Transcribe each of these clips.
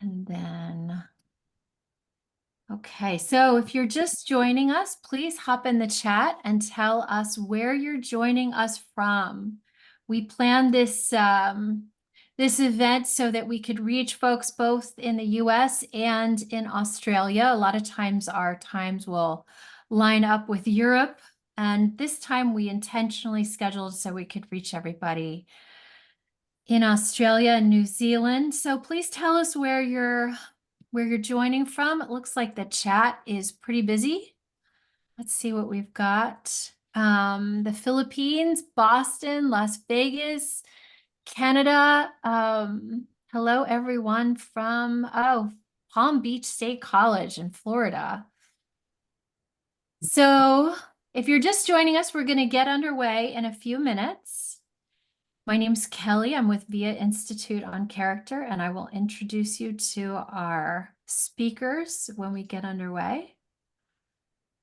And then, okay, so if you're just joining us, please hop in the chat and tell us where you're joining us from. We planned this this event so that we could reach folks both in the US and in Australia. A lot of times our times will line up with Europe, and this time we intentionally scheduled so we could reach everybody in Australia and New Zealand. So please tell us where you're joining from. It looks like the chat is pretty busy. Let's see what we've got. The Philippines, Boston, Las Vegas, Canada. Hello, everyone from, Palm Beach State College in Florida. So if you're just joining us, we're going to get underway in a few minutes. My name's Kelly. I'm with VIA Institute on Character, and I will introduce you to our speakers when we get underway.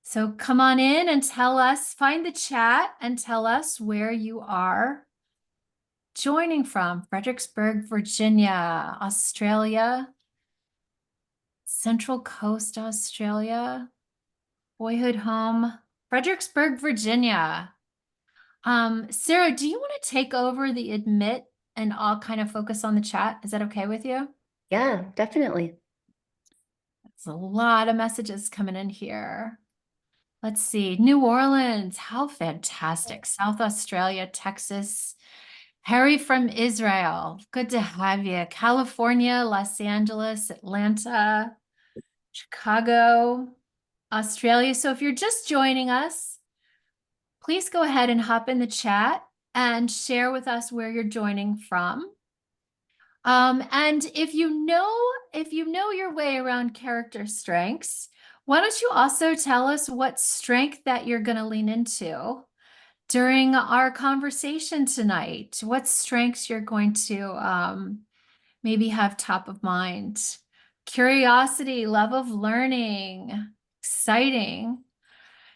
So come on in and tell us, find the chat and tell us where you are joining from. Fredericksburg, Virginia, Australia, Central Coast, Australia, boyhood home, Fredericksburg, Virginia. Sarah, do you want to take over the admit and I'll kind of focus on the chat? Is that okay with you? Yeah, definitely. That's a lot of messages coming in here. Let's see. New Orleans, how fantastic. South Australia, Texas. Harry from Israel, good to have you. California, Los Angeles, Atlanta, Chicago, Australia. So if you're just joining us, please go ahead and hop in the chat and share with us where you're joining from. And if you know your way around character strengths, why don't you also tell us what strength that you're going to lean into during our conversation tonight? What strengths you're going to maybe have top of mind? Curiosity, love of learning, exciting.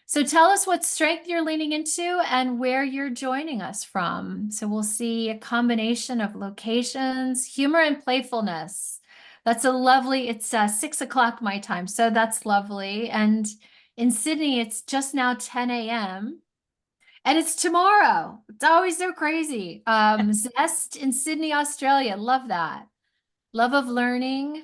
So tell us what strength you're leaning into and where you're joining us from. So we'll see a combination of locations, humor and playfulness. That's a lovely, it's 6 o'clock my time, so that's lovely. And in Sydney, it's just now 10 a.m. and it's tomorrow. It's always so crazy. Zest in Sydney, Australia. Love that. Love of learning.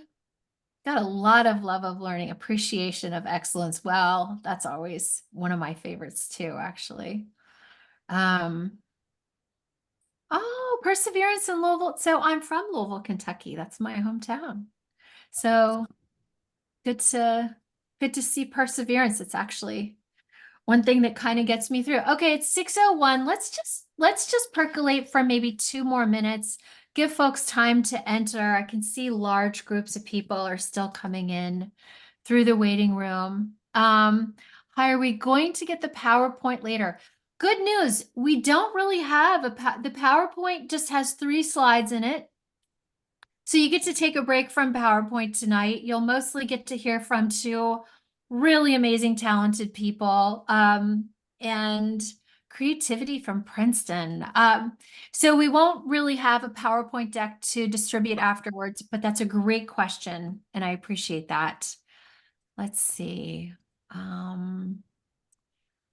Got a lot of love of learning, appreciation of excellence. Well, that's always one of my favorites too, actually. Oh, perseverance in Louisville. So I'm from Louisville, Kentucky. That's my hometown. So good to see perseverance. It's actually one thing that kind of gets me through. Okay, it's 6:01. Let's just percolate for maybe 2 more minutes. Give folks time to enter. I can see large groups of people are still coming in through the waiting room. Hi, are we going to get the PowerPoint later? Good news, we don't really have the PowerPoint just has 3 slides in it. So you get to take a break from PowerPoint tonight. You'll mostly get to hear from 2 really amazing, talented people, and creativity from Princeton. So we won't really have a PowerPoint deck to distribute afterwards, but that's a great question, and I appreciate that. Let's see.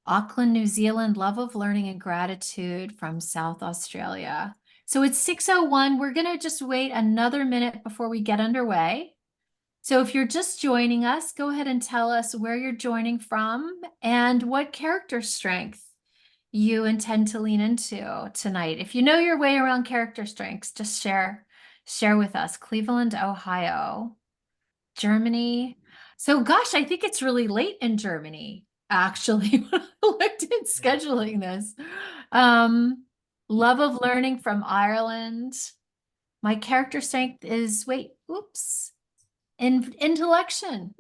Auckland, New Zealand, love of learning and gratitude from South Australia. So it's 6:01. We're going to just wait another minute before we get underway. So if you're just joining us, go ahead and tell us where you're joining from and what character strength you intend to lean into tonight. If you know your way around character strengths, just share with us. Cleveland, Ohio, Germany. So gosh, I think it's really late in Germany, actually, when I looked at scheduling this. Love of learning from Ireland. My character strength is, intellection.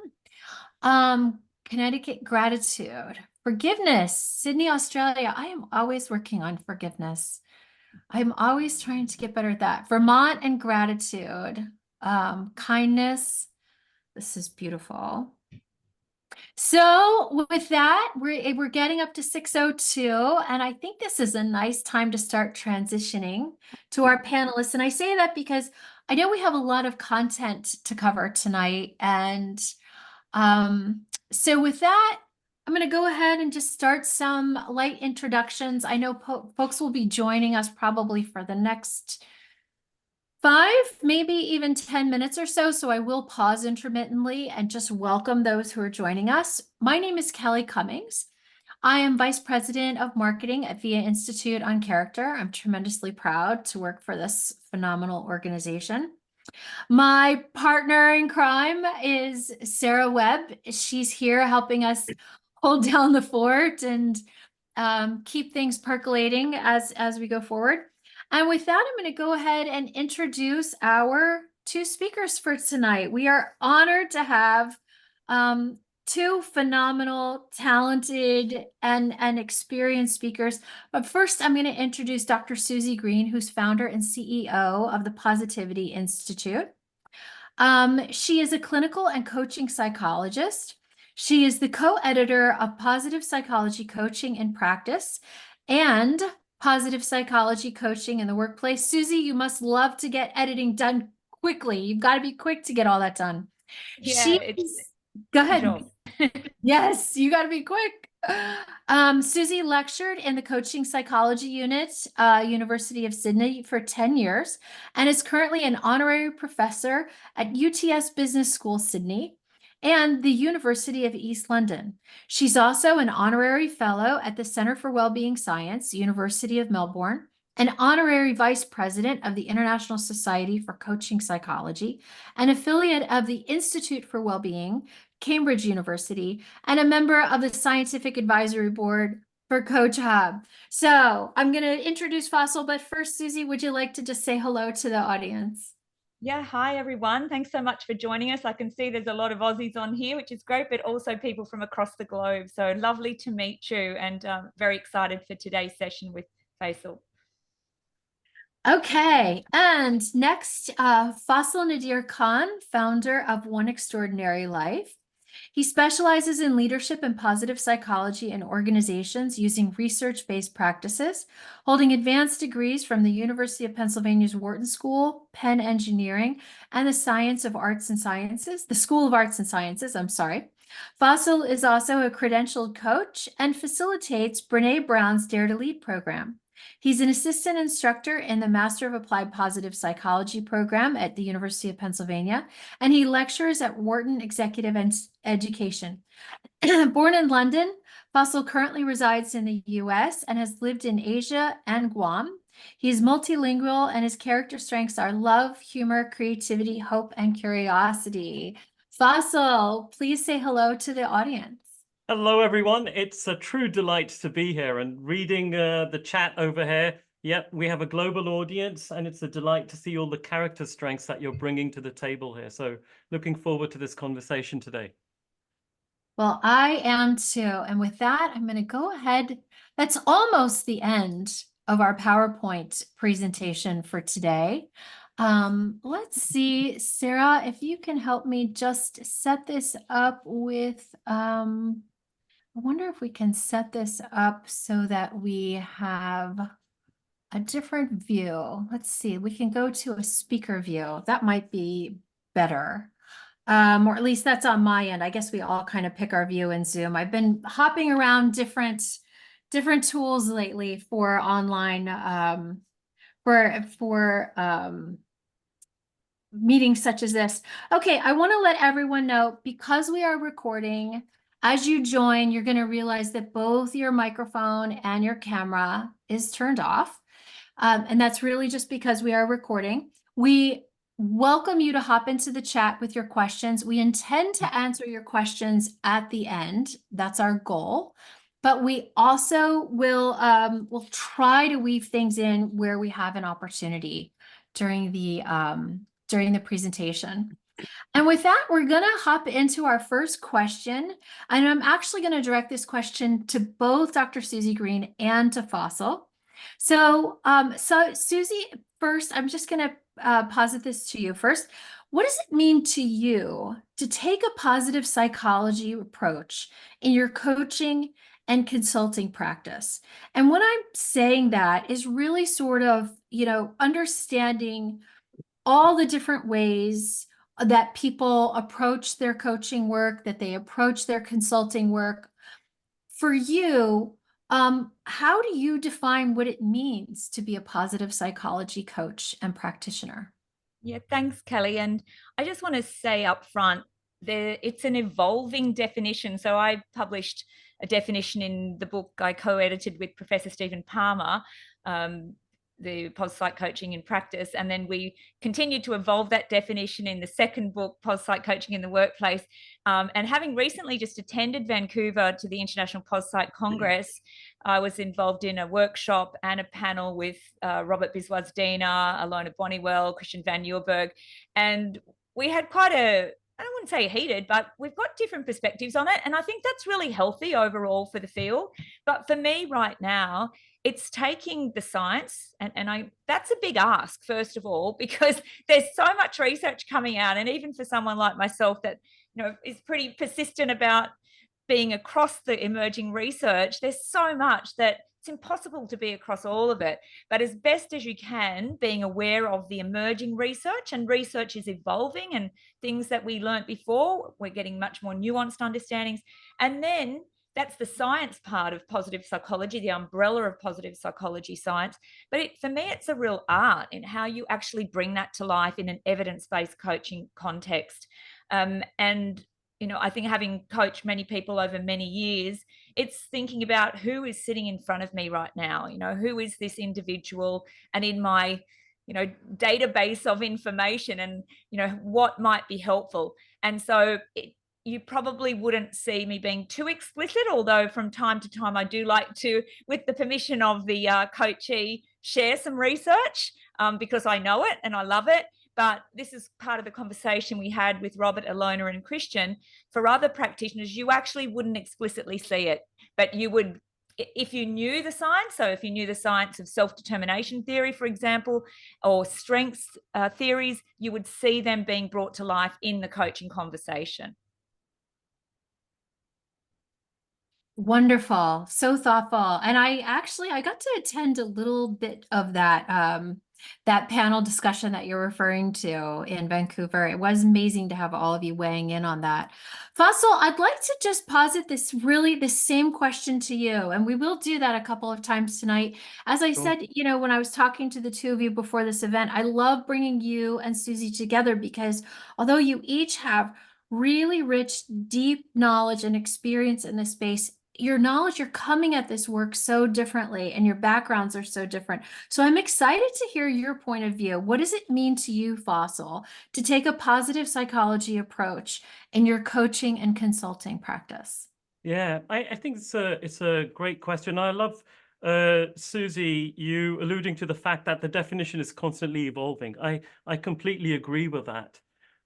Connecticut, gratitude. Forgiveness, Sydney, Australia. I am always working on forgiveness. I'm always trying to get better at that. Vermont and gratitude. Kindness. This is beautiful. So with that, we're getting up to 6:02, and I think this is a nice time to start transitioning to our panelists. And I say that because I know we have a lot of content to cover tonight. And so with that, I'm going to go ahead and just start some light introductions. I know folks will be joining us probably for the next 5, maybe even 10 minutes or so. So I will pause intermittently and just welcome those who are joining us. My name is Kelly Cummings. I am Vice President of Marketing at VIA Institute on Character. I'm tremendously proud to work for this phenomenal organization. My partner in crime is Sarah Webb. She's here helping us hold down the fort and keep things percolating as we go forward. And with that, I'm going to go ahead and introduce our 2 speakers for tonight. We are honored to have 2 phenomenal, talented, and experienced speakers. But first, I'm going to introduce Dr. Suzy Green, who's founder and CEO of the Positivity Institute. She is a clinical and coaching psychologist. She is the co-editor of Positive Psychology Coaching in Practice and Positive Psychology Coaching in the Workplace. Suzy, you must love to get editing done quickly. You've got to be quick to get all that done. Yeah, Go ahead. sure. Yes, you got to be quick. Suzy lectured in the coaching psychology unit, University of Sydney for 10 years, and is currently an honorary professor at UTS Business School, Sydney, and the University of East London. She's also an honorary fellow at the Centre for Wellbeing Science, University of Melbourne, an honorary vice president of the International Society for Coaching Psychology, an affiliate of the Institute for Wellbeing, Cambridge University, and a member of the Scientific Advisory Board for Coach Hub. So I'm going to introduce Faisal, but first, Suzy, would you like to just say hello to the audience? Yeah, hi everyone. Thanks so much for joining us. I can see there's a lot of Aussies on here, which is great, but also people from across the globe. So lovely to meet you, and very excited for today's session with Faisal. Okay, and next, Faisal Nadir Khan, founder of One Extraordinary Life. He specializes in leadership and positive psychology in organizations using research-based practices, holding advanced degrees from the University of Pennsylvania's Wharton School, Penn Engineering, and the School of Arts and Sciences, I'm sorry. Faisal is also a credentialed coach and facilitates Brene Brown's Dare to Lead program. He's an assistant instructor in the Master of Applied Positive Psychology program at the University of Pennsylvania, and he lectures at Wharton Executive Education. Born in London, Faisal currently resides in the US and has lived in Asia and Guam. He's multilingual, and his character strengths are love, humor, creativity, hope, and curiosity. Faisal, please say hello to the audience. Hello, everyone. It's a true delight to be here and reading the chat over here. Yep, we have a global audience, and it's a delight to see all the character strengths that you're bringing to the table here. So looking forward to this conversation today. Well, I am too. And with that, I'm going to go ahead. That's almost the end of our PowerPoint presentation for today. Let's see, Sarah, if you can help me just set this up with, I wonder if we can set this up so that we have a different view. Let's see, we can go to a speaker view. That might be better. Or at least that's on my end. I guess we all kind of pick our view in Zoom. I've been hopping around different tools lately for online for meetings such as this. Okay, I want to let everyone know, because we are recording, as you join, you're going to realize that both your microphone and your camera is turned off. And that's really just because we are recording. We welcome you to hop into the chat with your questions. We intend to answer your questions at the end. That's our goal. But we also will try to weave things in where we have an opportunity during the presentation. And with that, we're going to hop into our first question. And I'm actually going to direct this question to both Dr. Suzy Green and to Faisal. So Suzy, first, I'm just going to posit this to you first. What does it mean to you to take a positive psychology approach in your coaching and consulting practice? And what I'm saying that is really sort of, understanding all the different ways that people approach their coaching work, that they approach their consulting work. For you, how do you define what it means to be a positive psychology coach and practitioner? Yeah, thanks, Kelly. And I just want to say up front, it's an evolving definition. So I published a definition in the book I co-edited with Professor Stephen Palmer, the Pos Psych Coaching in Practice. And then we continued to evolve that definition in the second book, Pos Psych Coaching in the Workplace. And having recently just attended Vancouver to the International Pos Psych Congress, I was involved in a workshop and a panel with Robert Biswas-Diener, Alona Bonnywell, Christian Van Nieuwburg. And we had quite I don't want to say heated, but we've got different perspectives on it. And I think that's really healthy overall for the field. But for me right now, it's taking the science, and that's a big ask, first of all, because there's so much research coming out. And even for someone like myself that, is pretty persistent about being across the emerging research, there's so much that it's impossible to be across all of it. But as best as you can, being aware of the emerging research, and research is evolving, and things that we learned before, we're getting much more nuanced understandings. And then that's the science part of positive psychology, the umbrella of positive psychology science. But for me, it's a real art in how you actually bring that to life in an evidence-based coaching context. I think having coached many people over many years, it's thinking about who is sitting in front of me right now, who is this individual, and in my, database of information, and, what might be helpful. And so you probably wouldn't see me being too explicit, although from time to time I do like to, with the permission of the coachee, share some research because I know it and I love it. But this is part of the conversation we had with Robert, Alona, and Christian. For other practitioners, you actually wouldn't explicitly see it, but you would, if you knew the science. So if you knew the science of self-determination theory, for example, or strengths theories, you would see them being brought to life in the coaching conversation. Wonderful. So thoughtful. And I got to attend a little bit of that panel discussion that you're referring to in Vancouver. It was amazing to have all of you weighing in on that. Faisal, I'd like to just posit the same question to you, and we will do that a couple of times tonight. As I said, when I was talking to the two of you before this event, I love bringing you and Suzy together because although you each have really rich, deep knowledge and experience in this space, your knowledge, you're coming at this work so differently, and your backgrounds are so different. So I'm excited to hear your point of view. What does it mean to you, Faisal, to take a positive psychology approach in your coaching and consulting practice? Yeah, I think it's a great question. I love, Suzy, you alluding to the fact that the definition is constantly evolving. I completely agree with that.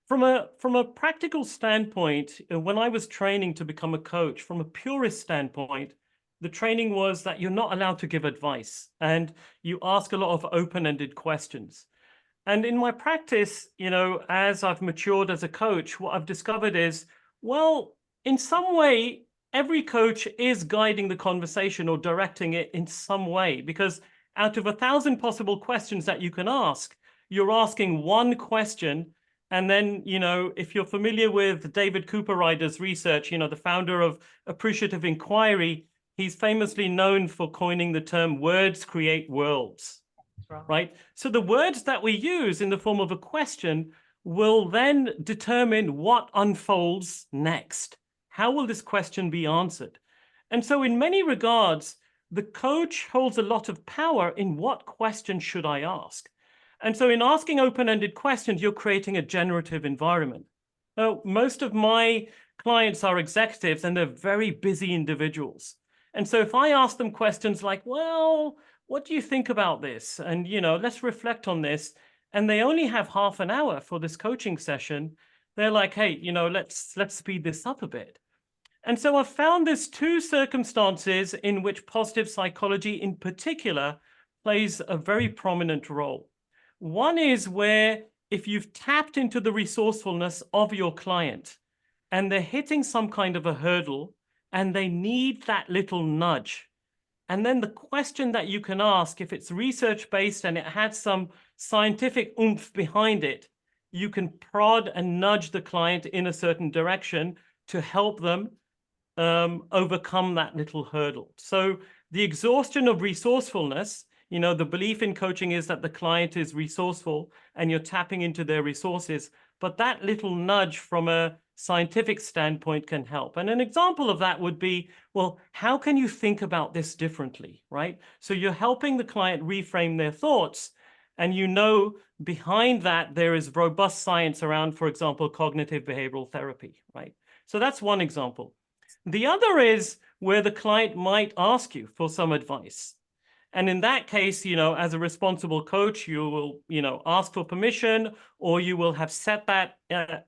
From a practical standpoint, when I was training to become a coach, from a purist standpoint, the training was that you're not allowed to give advice, and you ask a lot of open-ended questions. And in my practice, as I've matured as a coach, what I've discovered is, well, in some way, every coach is guiding the conversation or directing it in some way, because out of 1,000 possible questions that you can ask, you're asking one question. And then, if you're familiar with David Cooper-Ryder's research, the founder of Appreciative Inquiry, he's famously known for coining the term words create worlds, right? So the words that we use in the form of a question will then determine what unfolds next. How will this question be answered? And so in many regards, the coach holds a lot of power in what question should I ask. And so in asking open-ended questions, you're creating a generative environment. Now, most of my clients are executives, and they're very busy individuals. And so if I ask them questions like, well, what do you think about this? And, let's reflect on this. And they only have half an hour for this coaching session. They're like, hey, let's speed this up a bit. And so I've found there's two circumstances in which positive psychology in particular plays a very prominent role. One is where if you've tapped into the resourcefulness of your client and they're hitting some kind of a hurdle and they need that little nudge. And then the question that you can ask, if it's research-based and it had some scientific oomph behind it, you can prod and nudge the client in a certain direction to help them overcome that little hurdle. So the exhaustion of resourcefulness, you know, the belief in coaching is that the client is resourceful and you're tapping into their resources, but that little nudge from a scientific standpoint can help. And an example of that would be, well, how can you think about this differently, right? So you're helping the client reframe their thoughts, and you know behind that there is robust science around, for example, cognitive behavioral therapy, right? So that's one example. The other is where the client might ask you for some advice. And in that case, you know, as a responsible coach, you will, you know, ask for permission, or you will have set that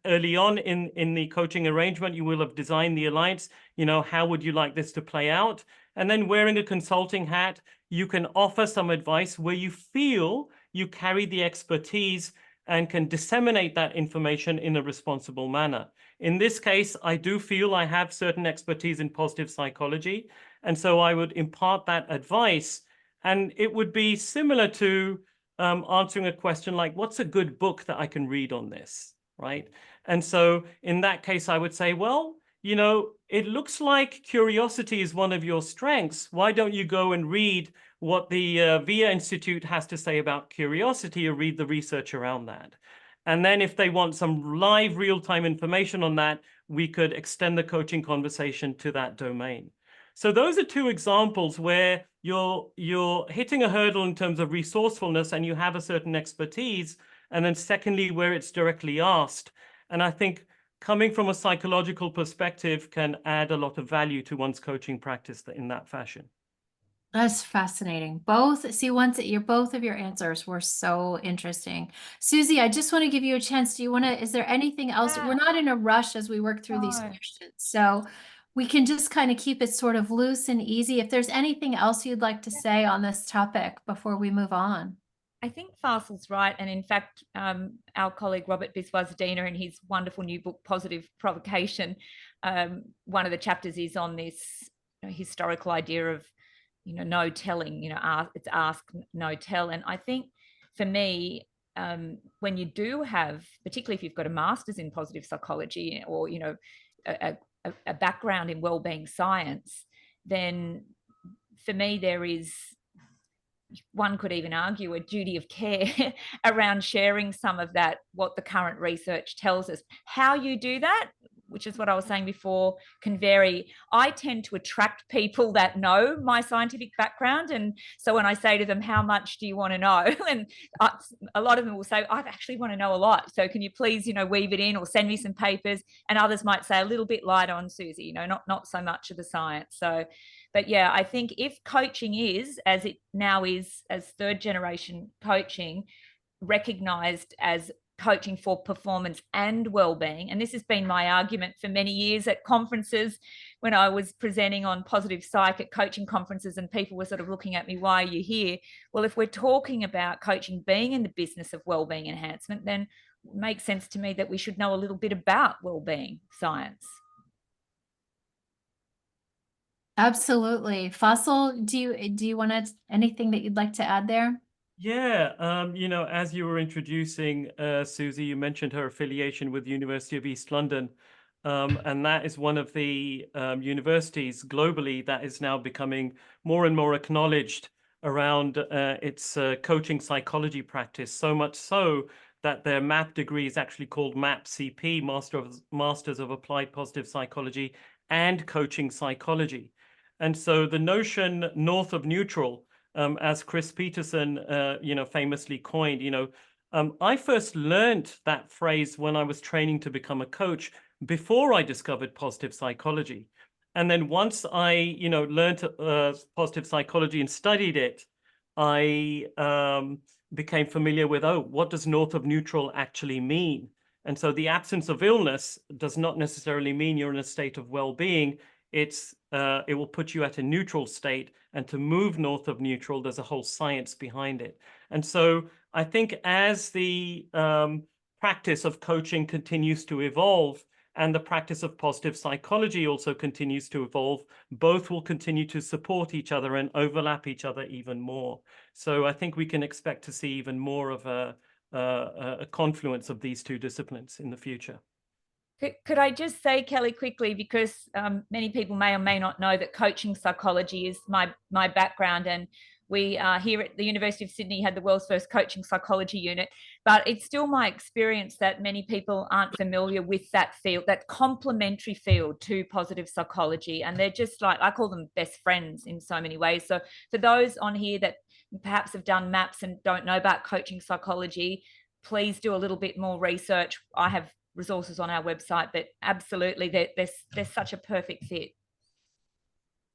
early on in the coaching arrangement. You will have designed the alliance, you know, how would you like this to play out? And then wearing a consulting hat, you can offer some advice where you feel you carry the expertise and can disseminate that information in a responsible manner. In this case, I do feel I have certain expertise in positive psychology. And so I would impart that advice. And it would be similar to answering a question like, what's a good book that I can read on this, right? And so in that case, I would say, well, you know, it looks like curiosity is one of your strengths. Why don't you go and read what the VIA Institute has to say about curiosity, or read the research around that? And then if they want some live real-time information on that, we could extend the coaching conversation to that domain. So those are two examples where you're hitting a hurdle in terms of resourcefulness and you have a certain expertise. And then secondly, where it's directly asked. And I think coming from a psychological perspective can add a lot of value to one's coaching practice in that fashion. That's fascinating. Both of your answers were so interesting. Suzy, I just want to give you a chance. Is there anything else? Yeah. We're not in a rush as we work through these No. questions, so we can just kind of keep it sort of loose and easy. If there's anything else you'd like to say on this topic before we move on. I think Faisal's right. And in fact, our colleague Robert Biswas-Diener, in his wonderful new book, Positive Provocation, one of the chapters is on this historical idea of, no telling, it's ask, no tell. And I think for me, when you do have, particularly if you've got a master's in positive psychology or, a background in wellbeing science, then for me, there is, one could even argue, a duty of care around sharing some of that, what the current research tells us. How you do that, which is what I was saying before, can vary. I tend to attract people that know my scientific background. And so when I say to them, how much do you want to know? And a lot of them will say, I actually want to know a lot. So can you please, weave it in or send me some papers? And others might say a little bit light on, Suzy, not so much of the science. So, but yeah, I think if coaching is, as it now is, as third generation coaching, recognized as coaching for performance and well-being, and this has been my argument for many years at conferences when I was presenting on positive psych at coaching conferences, and people were sort of looking at me, why are you here? Well, if we're talking about coaching being in the business of well-being enhancement, then it makes sense to me that we should know a little bit about well-being science. Absolutely. Faisal, do you want anything that you'd like to add there? Yeah, as you were introducing Suzy, you mentioned her affiliation with the University of East London. And that is one of the universities globally that is now becoming more and more acknowledged around its coaching psychology practice, so much so that their MAP degree is actually called MAP-CP, Masters of Applied Positive Psychology and Coaching Psychology. And so the notion north of neutral, as Chris Peterson, famously coined, I first learned that phrase when I was training to become a coach before I discovered positive psychology. And then once I, learned positive psychology and studied it, I became familiar with, what does north of neutral actually mean? And so the absence of illness does not necessarily mean you're in a state of well-being. It's it will put you at a neutral state, and to move north of neutral, there's a whole science behind it. And so I think as the practice of coaching continues to evolve, and the practice of positive psychology also continues to evolve, both will continue to support each other and overlap each other even more. So I think we can expect to see even more of a confluence of these two disciplines in the future. Could I just say, Kelly, quickly, because many people may or may not know that coaching psychology is my background, and we here at the University of Sydney had the world's first coaching psychology unit, but it's still my experience that many people aren't familiar with that field, that complementary field to positive psychology, and they're just like, I call them best friends in so many ways. So for those on here that perhaps have done MAPS and don't know about coaching psychology, please do a little bit more research. I have resources on our website, but absolutely there's such a perfect fit.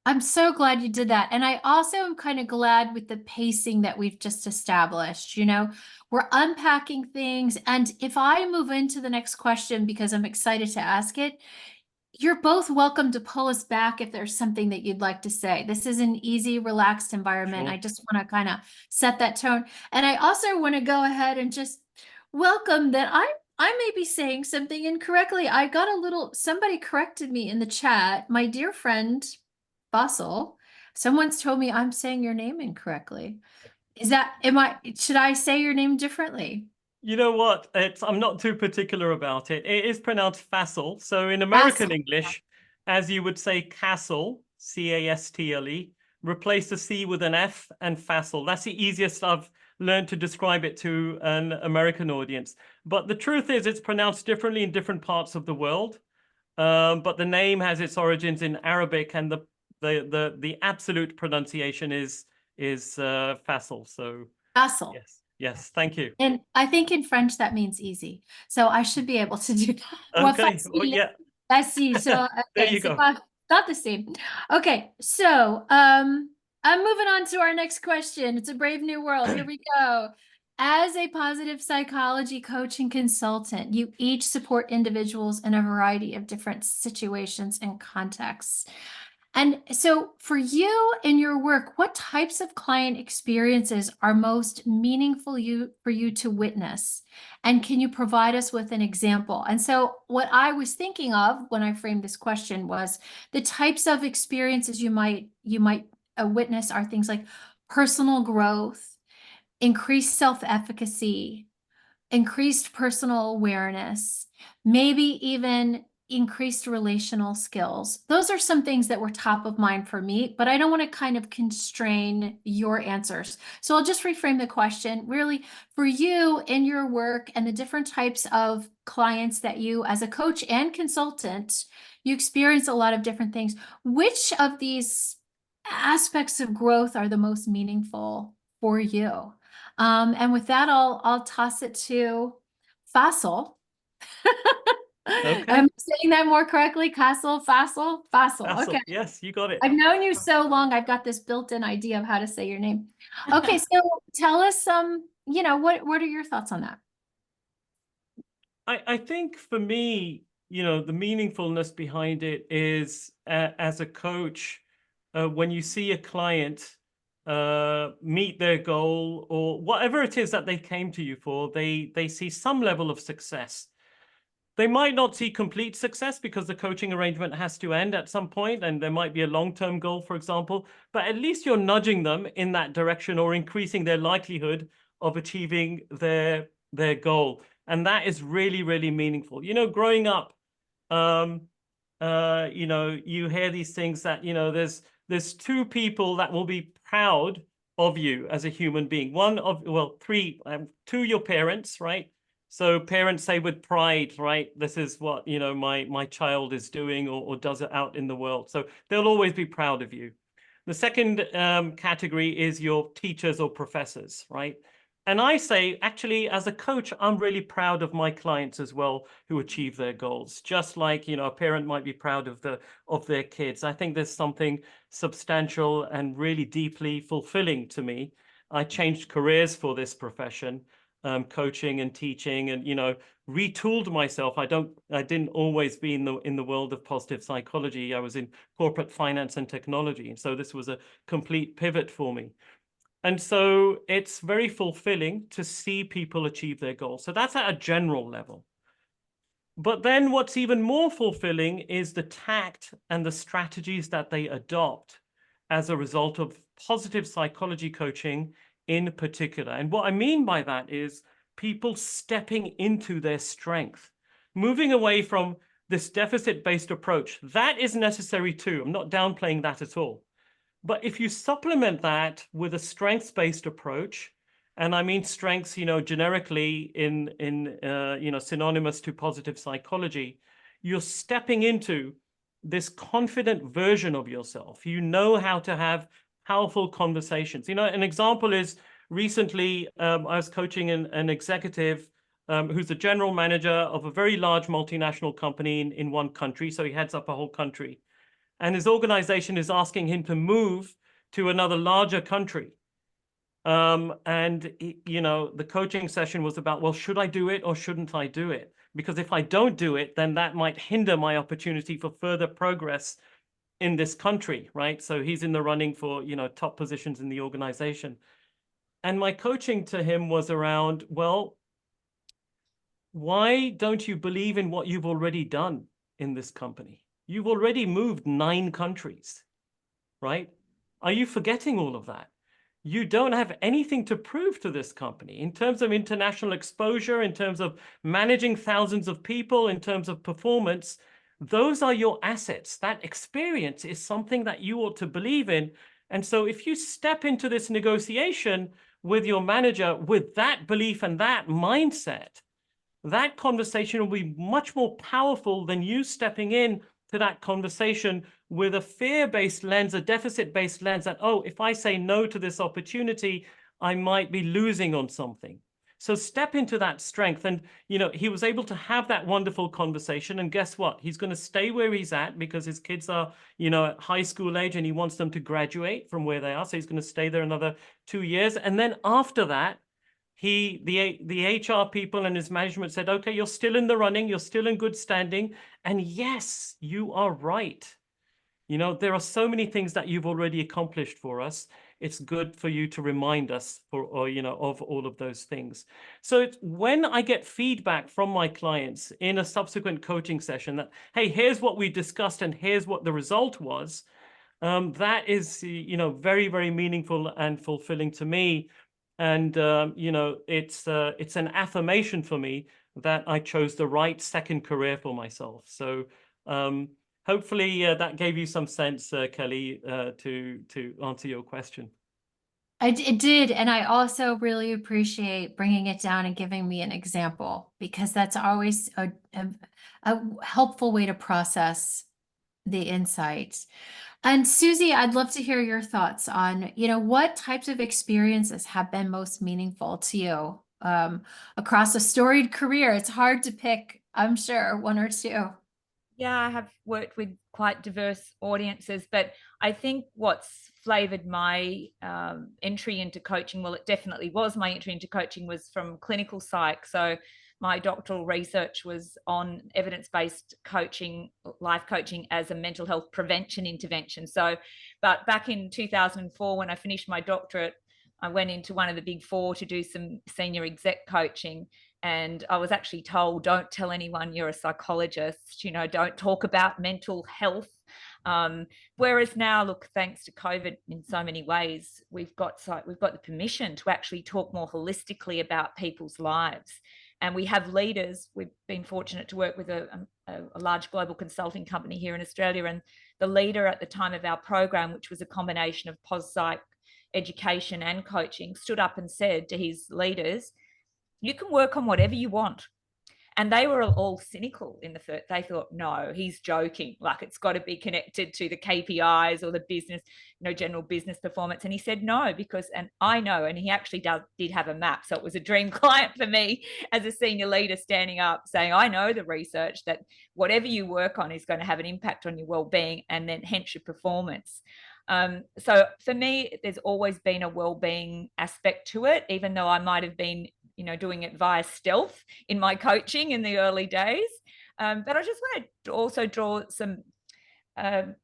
I'm so glad you did that. And I also am kind of glad with the pacing that we've just established. We're unpacking things. And if I move into the next question, because I'm excited to ask it, you're both welcome to pull us back if there's something that you'd like to say. This is an easy, relaxed environment. Sure. I just want to kind of set that tone. And I also want to go ahead and just welcome that I may be saying something incorrectly. I got somebody corrected me in the chat. My dear friend, Faisal, someone's told me I'm saying your name incorrectly. Should I say your name differently? You know what? I'm not too particular about it. It is pronounced Faisal. So in American English, as you would say castle, C-A-S-T-L-E, replace the C with an F and Faisal. That's the easiest I've learned to describe it to an American audience. But the truth is it's pronounced differently in different parts of the world. But the name has its origins in Arabic, and the absolute pronunciation is Faisal. So Faisal. Yes, thank you. And I think in French that means easy. So I should be able to do that. Okay, well, yeah. Facile. So There you go. Not the same. Okay, so I'm moving on to our next question. It's a brave new world. Here we go. As a positive psychology coach and consultant, you each support individuals in a variety of different situations and contexts. And so for you in your work, what types of client experiences are most meaningful for you to witness? And can you provide us with an example? And so what I was thinking of when I framed this question was the types of experiences you might witness are things like personal growth, increased self-efficacy, increased personal awareness, maybe even increased relational skills. Those are some things that were top of mind for me, but I don't want to kind of constrain your answers. So I'll just reframe the question. Really, for you in your work and the different types of clients that you, as a coach and consultant, you experience a lot of different things. Which of these aspects of growth are the most meaningful for you? And with that, I'll toss it to Faisal. Okay. I'm saying that more correctly. Faisal. Okay. Yes, you got it. I've known you so long. I've got this built-in idea of how to say your name. Okay, so tell us what are your thoughts on that? I think for me, the meaningfulness behind it is as a coach, when you see a client meet their goal or whatever it is that they came to you for, they see some level of success. They might not see complete success because the coaching arrangement has to end at some point, and there might be a long-term goal, for example, but at least you're nudging them in that direction or increasing their likelihood of achieving their goal. And that is really, really meaningful. Growing up, you hear these things that, there's two people that will be proud of you as a human being. Two, your parents, right? So parents say with pride, right, this is what, my child is doing or does it out in the world. So they'll always be proud of you. The second category is your teachers or professors, right? And I say, actually, as a coach, I'm really proud of my clients as well who achieve their goals. Just like, a parent might be proud of their kids. I think there's something substantial and really deeply fulfilling to me. I changed careers for this profession. coaching and teaching, and retooled myself. I didn't always be in the world of positive psychology. I was in corporate finance and technology, and so this was a complete pivot for me. And so it's very fulfilling to see people achieve their goals. So that's at a general level. But then what's even more fulfilling is the tact and the strategies that they adopt as a result of positive psychology coaching in particular. And what I mean by that is people stepping into their strength, moving away from this deficit-based approach. That is necessary too. I'm not downplaying that at all. But if you supplement that with a strengths-based approach, and I mean strengths, generically in synonymous to positive psychology, you're stepping into this confident version of yourself. You know how to have powerful conversations. An example is recently I was coaching an executive who's the general manager of a very large multinational company in one country. So he heads up a whole country. And his organization is asking him to move to another larger country. The coaching session was about, well, should I do it or shouldn't I do it? Because if I don't do it, then that might hinder my opportunity for further progress in this country, right? So he's in the running for, top positions in the organization. And my coaching to him was around, well, why don't you believe in what you've already done in this company? You've already moved 9 countries, right? Are you forgetting all of that? You don't have anything to prove to this company in terms of international exposure, in terms of managing thousands of people, in terms of performance. Those are your assets. That experience is something that you ought to believe in. And so if you step into this negotiation with your manager with that belief and that mindset, that conversation will be much more powerful than you stepping in to that conversation with a fear-based lens, a deficit-based lens that, oh, if I say no to this opportunity, I might be losing on something. So step into that strength. And, he was able to have that wonderful conversation. And guess what? He's going to stay where he's at because his kids are, at high school age and he wants them to graduate from where they are. So he's going to stay there another 2 years. And then after that, the HR people and his management said, okay, you're still in the running, you're still in good standing. And yes, you are right. There are so many things that you've already accomplished for us. It's good for you to remind us of all of those things. So when I get feedback from my clients in a subsequent coaching session that, hey, here's what we discussed and here's what the result was, that is, very, very meaningful and fulfilling to me. And, it's an affirmation for me that I chose the right second career for myself. So hopefully that gave you some sense, Kelly, to answer your question. It did. And I also really appreciate bringing it down and giving me an example, because that's always a helpful way to process the insights. And Suzy, I'd love to hear your thoughts on, what types of experiences have been most meaningful to you across a storied career. It's hard to pick, I'm sure, 1 or 2. Yeah, I have worked with quite diverse audiences, but I think what's flavored my entry into coaching, well, it definitely was my entry into coaching, was from clinical psych. So my doctoral research was on evidence-based coaching, life coaching as a mental health prevention intervention. So, but back in 2004, when I finished my doctorate, I went into one of the big 4 to do some senior exec coaching. And I was actually told, don't tell anyone you're a psychologist, don't talk about mental health. Whereas now, look, thanks to COVID in so many ways, we've got the permission to actually talk more holistically about people's lives. And we have leaders. We've been fortunate to work with a large global consulting company here in Australia. And the leader at the time of our program, which was a combination of pos-psych education and coaching, stood up and said to his leaders, you can work on whatever you want. And they were all cynical in the first. They thought, no, he's joking. Like, it's got to be connected to the KPIs or the business, general business performance. And he said, no, because, and I know, and he actually did have a map. So it was a dream client for me as a senior leader, standing up saying, I know the research that whatever you work on is going to have an impact on your well-being and then hence your performance. So for me, there's always been a well-being aspect to it, even though I might have been doing it via stealth in my coaching in the early days. But I just want to also draw some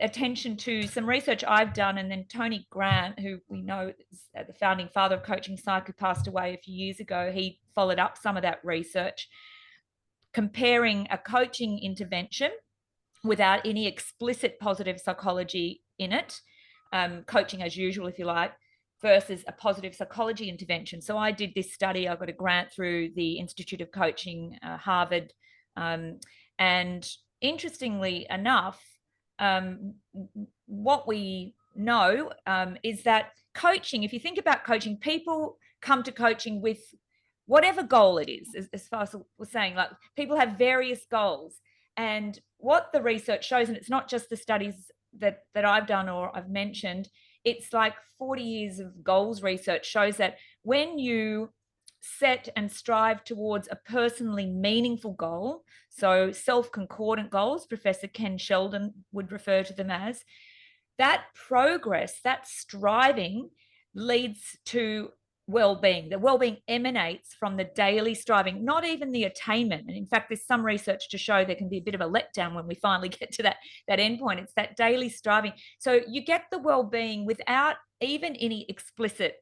attention to some research I've done, and then Tony Grant, who we know is the founding father of coaching psych, who passed away a few years ago, he followed up some of that research, comparing a coaching intervention without any explicit positive psychology in it, coaching as usual, if you like, versus a positive psychology intervention. So I did this study. I got a grant through the Institute of Coaching, Harvard. And interestingly enough, what we know is that coaching, if you think about coaching, people come to coaching with whatever goal it is, as Faisal was saying, like people have various goals. And what the research shows, and it's not just the studies that I've done or I've mentioned, it's like 40 years of goals research shows that when you set and strive towards a personally meaningful goal, so self-concordant goals, Professor Ken Sheldon would refer to them as, that progress, that striving leads to well-being. The well-being emanates from the daily striving, not even the attainment. And in fact, there's some research to show there can be a bit of a letdown when we finally get to that endpoint. It's that daily striving. So you get the well-being without even any explicit,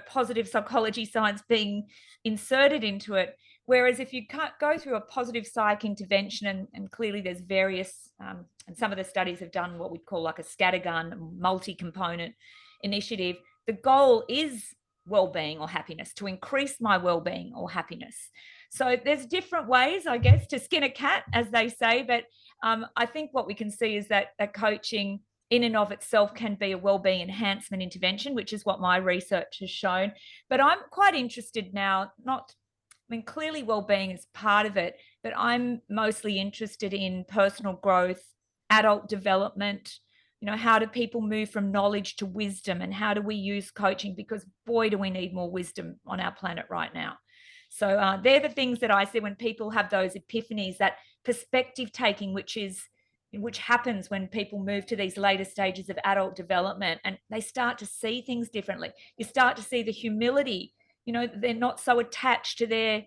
positive psychology science being inserted into it. Whereas if you can't go through a positive psych intervention, and clearly there's various, and some of the studies have done what we'd call like a scattergun, multi-component initiative, the goal is well-being or happiness, to increase my well-being or happiness. So there's different ways, I guess, to skin a cat, as they say. But I think what we can see is that coaching in and of itself can be a well-being enhancement intervention, which is what my research has shown. But I'm quite interested now, clearly well-being is part of it, but I'm mostly interested in personal growth, adult development. How do people move from knowledge to wisdom, and how do we use coaching? Because boy, do we need more wisdom on our planet right now. So they're the things that I see when people have those epiphanies, that perspective taking, which happens when people move to these later stages of adult development, and they start to see things differently. You start to see the humility. They're not so attached to their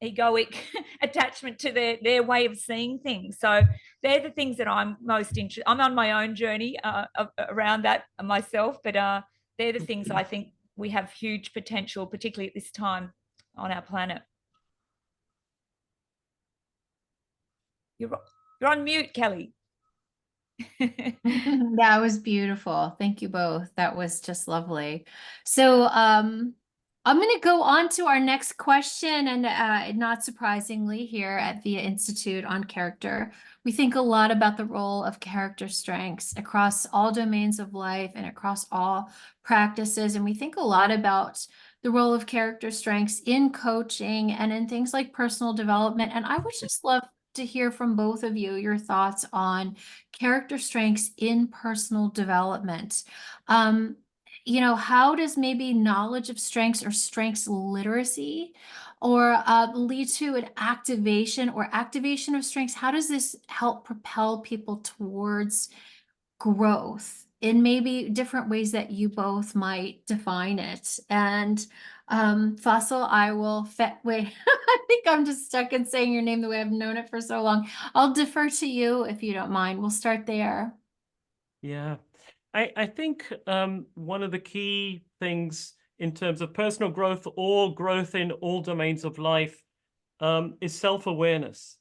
egoic attachment to their way of seeing things. So they're the things that I'm most interested. I'm on my own journey around that myself, but they're the things I think we have huge potential, particularly at this time on our planet. You're on mute, Kelly. That was beautiful. Thank you both. That was just lovely. So I'm going to go on to our next question, and not surprisingly, here at the Institute on Character, we think a lot about the role of character strengths across all domains of life and across all practices. And we think a lot about the role of character strengths in coaching and in things like personal development. And I would just love to hear from both of you your thoughts on character strengths in personal development. How does maybe knowledge of strengths or strengths literacy or lead to an activation of strengths? How does this help propel people towards growth in maybe different ways that you both might define it? And Faisal, I will wait. I think I'm just stuck in saying your name the way I've known it for so long. I'll defer to you if you don't mind. We'll start there. Yeah. I think one of the key things in terms of personal growth or growth in all domains of life is self-awareness.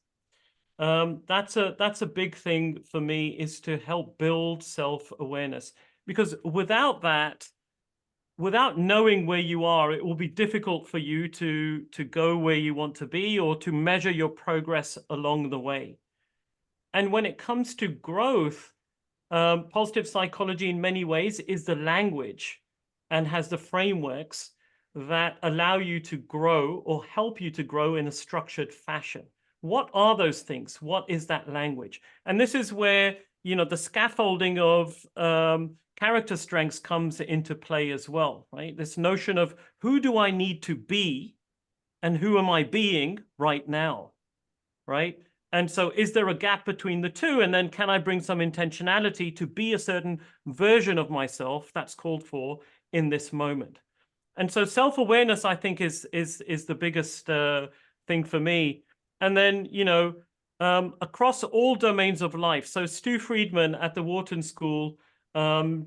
That's a big thing for me, is to help build self-awareness, because without that, without knowing where you are, it will be difficult for you to go where you want to be or to measure your progress along the way. And when it comes to growth, positive psychology in many ways is the language and has the frameworks that allow you to grow or help you to grow in a structured fashion. What are those things? What is that language? And this is where, the scaffolding of character strengths comes into play as well, right? This notion of who do I need to be and who am I being right now, right? And so is there a gap between the two? And then can I bring some intentionality to be a certain version of myself that's called for in this moment? And so self-awareness, I think, is the biggest thing for me. And then, across all domains of life. So Stu Friedman at the Wharton School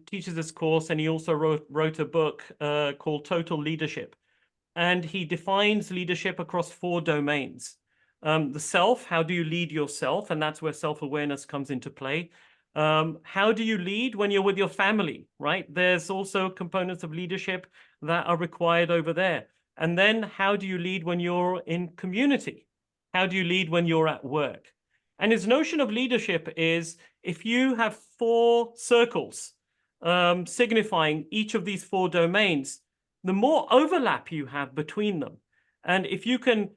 teaches this course, and he also wrote a book called Total Leadership. And he defines leadership across 4 domains. The self, how do you lead yourself? And that's where self-awareness comes into play. How do you lead when you're with your family, right? There's also components of leadership that are required over there. And then how do you lead when you're in community? How do you lead when you're at work? And his notion of leadership is if you have 4 circles signifying each of these 4 domains, the more overlap you have between them. And if you can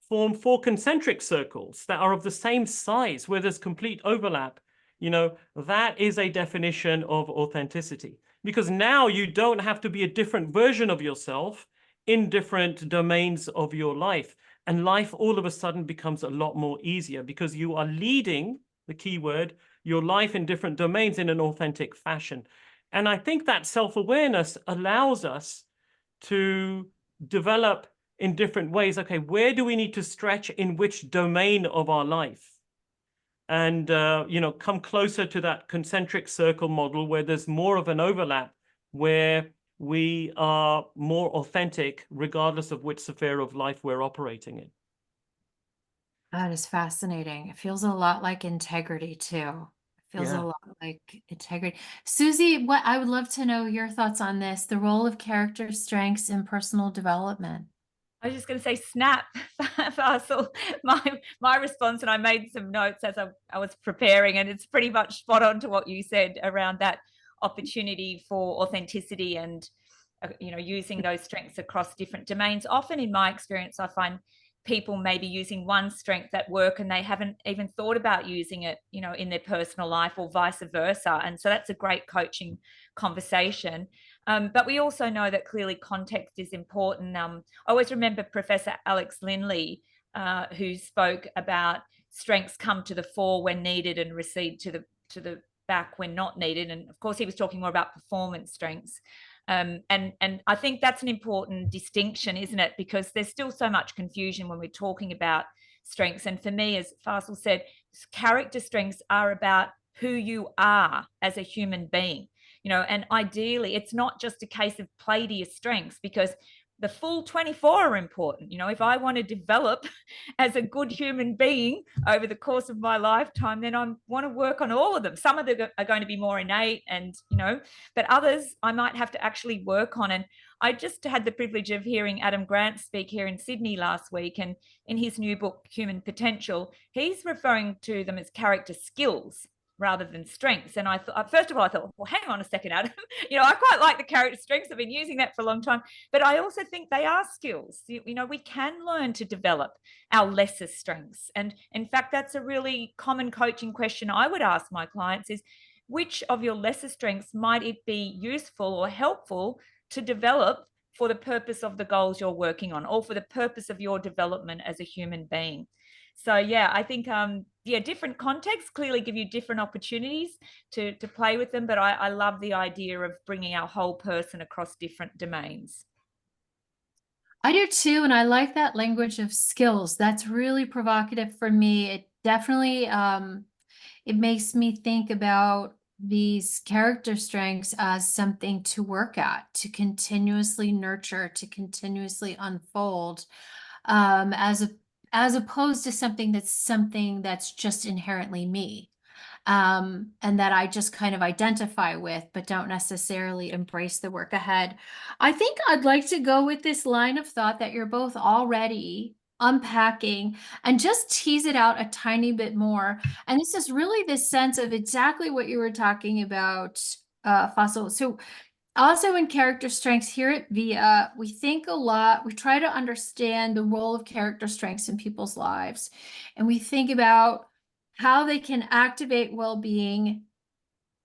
form 4 concentric circles that are of the same size where there's complete overlap, that is a definition of authenticity. Because now you don't have to be a different version of yourself in different domains of your life. And life all of a sudden becomes a lot more easier because you are leading, the key word, your life in different domains in an authentic fashion. And I think that self-awareness allows us to develop in different ways. Okay, where do we need to stretch in which domain of our life? And, come closer to that concentric circle model where there's more of an overlap, where we are more authentic, regardless of which sphere of life we're operating in. That is fascinating. It feels a lot like integrity too. It feels a Yeah. lot like integrity. Suzy, what I would love to know your thoughts on this, the role of character strengths in personal development. I was just going to say snap, Faisal. My response, and I made some notes as I was preparing, and it's pretty much spot on to what you said around that opportunity for authenticity and using those strengths across different domains. Often in my experience, I find people maybe using one strength at work and they haven't even thought about using it, in their personal life or vice versa. And so that's a great coaching conversation. But we also know that clearly context is important. I always remember Professor Alex Linley, who spoke about strengths come to the fore when needed and recede to the back when not needed. And of course, he was talking more about performance strengths. And I think that's an important distinction, isn't it? Because there's still so much confusion when we're talking about strengths. And for me, as Faisal said, character strengths are about who you are as a human being. And ideally, it's not just a case of play to your strengths, because the full 24 are important. If I want to develop as a good human being over the course of my lifetime, then I want to work on all of them. Some of them are going to be more innate and, but others I might have to actually work on. And I just had the privilege of hearing Adam Grant speak here in Sydney last week. And in his new book, Human Potential, he's referring to them as character skills rather than strengths. And I thought, first of all, well, hang on a second, Adam. I quite like the character strengths. I've been using that for a long time, but I also think they are skills. We can learn to develop our lesser strengths. And in fact, that's a really common coaching question I would ask my clients is, which of your lesser strengths might it be useful or helpful to develop for the purpose of the goals you're working on, or for the purpose of your development as a human being? So yeah, I think different contexts clearly give you different opportunities to play with them, but I love the idea of bringing our whole person across different domains. I do too, and I like that language of skills. That's really provocative for me. It definitely it makes me think about these character strengths as something to work at, to continuously nurture, to continuously unfold, as opposed to something that's just inherently me. And that I just kind of identify with, but don't necessarily embrace the work ahead. I think I'd like to go with this line of thought that you're both already unpacking and just tease it out a tiny bit more. And this is really this sense of exactly what you were talking about, Faisal. So also in character strengths here at VIA, we think a lot, we try to understand the role of character strengths in people's lives. And we think about how they can activate well-being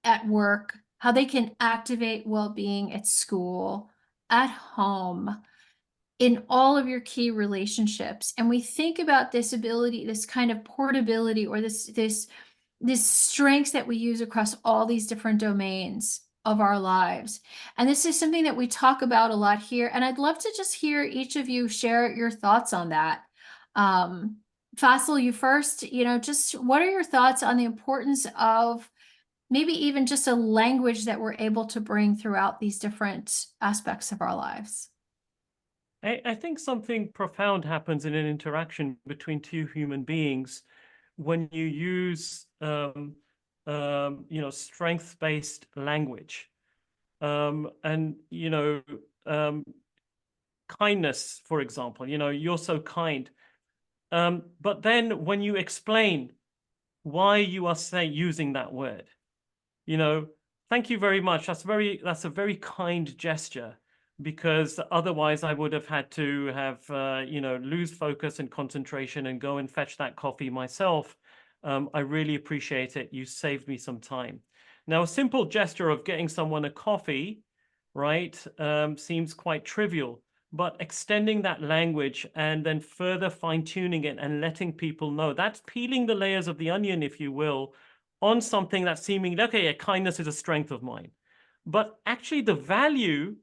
at work, how they can activate well-being at school, at home, in all of your key relationships. And we think about this ability, this kind of portability, or this strengths that we use across all these different domains of our lives. And this is something that we talk about a lot here. And I'd love to just hear each of you share your thoughts on that. Faisal, you first, just what are your thoughts on the importance of maybe even just a language that we're able to bring throughout these different aspects of our lives? I think something profound happens in an interaction between two human beings when you use strength-based language, and kindness, for example. You're so kind, but then when you explain why you are using that word, thank you very much. That's a very kind gesture, because otherwise I would have had to have lose focus and concentration and go and fetch that coffee myself. I really appreciate it. You saved me some time. Now, a simple gesture of getting someone a coffee, right, seems quite trivial, but extending that language and then further fine-tuning it and letting people know, that's peeling the layers of the onion, if you will, on something that's seemingly, okay, yeah, kindness is a strength of mine. But actually the value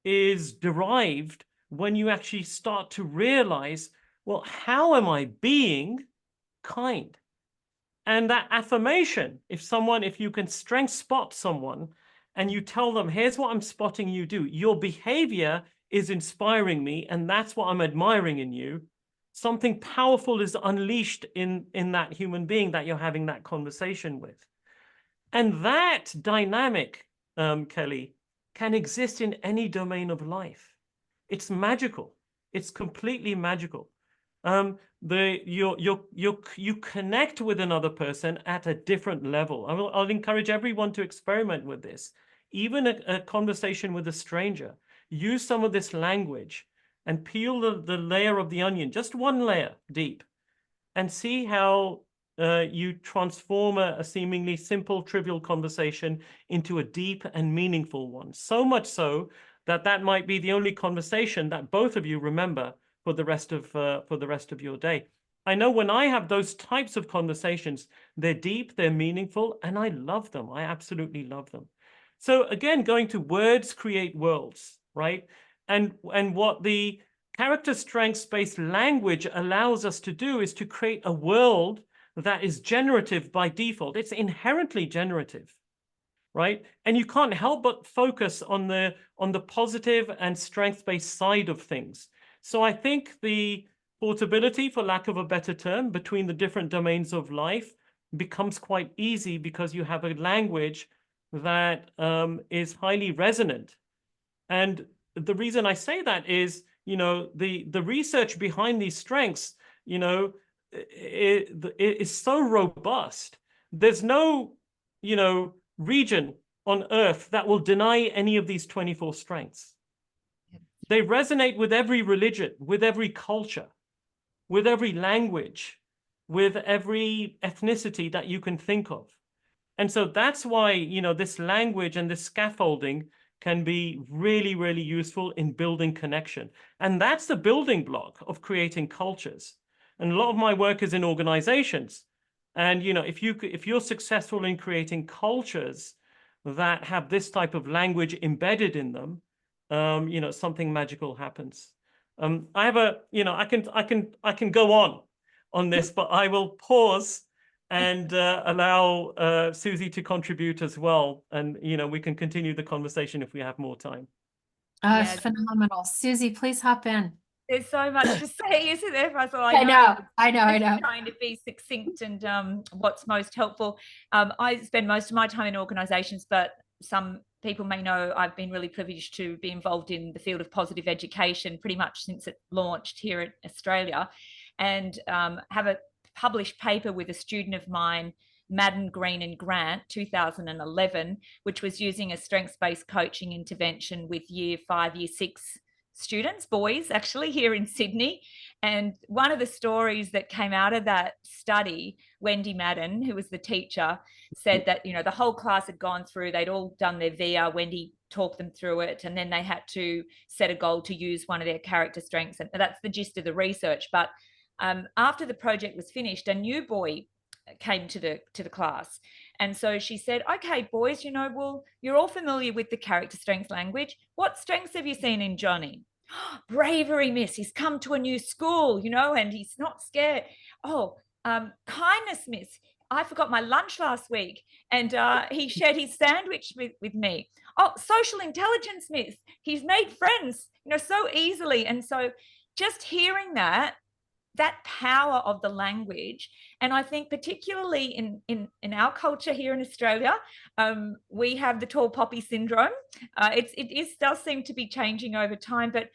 is derived when you actually start to realize, well, how am I being kind? And that affirmation, if you can strength spot someone and you tell them, here's what I'm spotting you do, your behavior is inspiring me, and that's what I'm admiring in you. Something powerful is unleashed in that human being that you're having that conversation with. And that dynamic, Kelly, can exist in any domain of life. It's magical. It's completely magical. You connect with another person at a different level. I'll encourage everyone to experiment with this. Even a conversation with a stranger. Use some of this language and peel the layer of the onion, just one layer deep, and see how you transform a seemingly simple, trivial conversation into a deep and meaningful one. So much so that that might be the only conversation that both of you remember for the rest of your day. I know when I have those types of conversations, they're deep, they're meaningful, and I love them. I absolutely love them. So again, going to words create worlds, right? And what the character strengths-based language allows us to do is to create a world that is generative by default. It's inherently generative, right? And you can't help but focus on the positive and strength-based side of things. So I think the portability, for lack of a better term, between the different domains of life becomes quite easy because you have a language that is highly resonant. And the reason I say that is, the research behind these strengths, it is so robust. There's no, region on earth that will deny any of these 24 strengths. They resonate with every religion, with every culture, with every language, with every ethnicity that you can think of. And so that's why, this language and this scaffolding can be really, really useful in building connection. And that's the building block of creating cultures. And a lot of my work is in organizations. And, if you're successful in creating cultures that have this type of language embedded in them, something magical happens. I have I can go on this, but I will pause and allow Suzy to contribute as well. And, we can continue the conversation if we have more time. It's phenomenal. Suzy, please hop in. There's so much to say, isn't there, Faisal? I know. Trying to be succinct and what's most helpful. I spend most of my time in organisations, but some people may know I've been really privileged to be involved in the field of positive education pretty much since it launched here in Australia, and have a published paper with a student of mine, Madden, Green and Grant, 2011, which was using a strengths-based coaching intervention with year 5, year 6 students, boys actually, here in Sydney. And one of the stories that came out of that study, Wendy Madden, who was the teacher, said that, the whole class had gone through, they'd all done their VR, Wendy talked them through it, and then they had to set a goal to use one of their character strengths. And that's the gist of the research. But after the project was finished, a new boy came to the class. And so she said, okay, boys, well, you're all familiar with the character strength language. What strengths have you seen in Johnny? Bravery, miss. He's come to a new school, and he's not scared. Oh, kindness, miss. I forgot my lunch last week, and he shared his sandwich with me. Oh, social intelligence, miss. He's made friends, so easily. And so just hearing that power of the language, and I think particularly in our culture here in Australia, we have the tall poppy syndrome. It does seem to be changing over time, but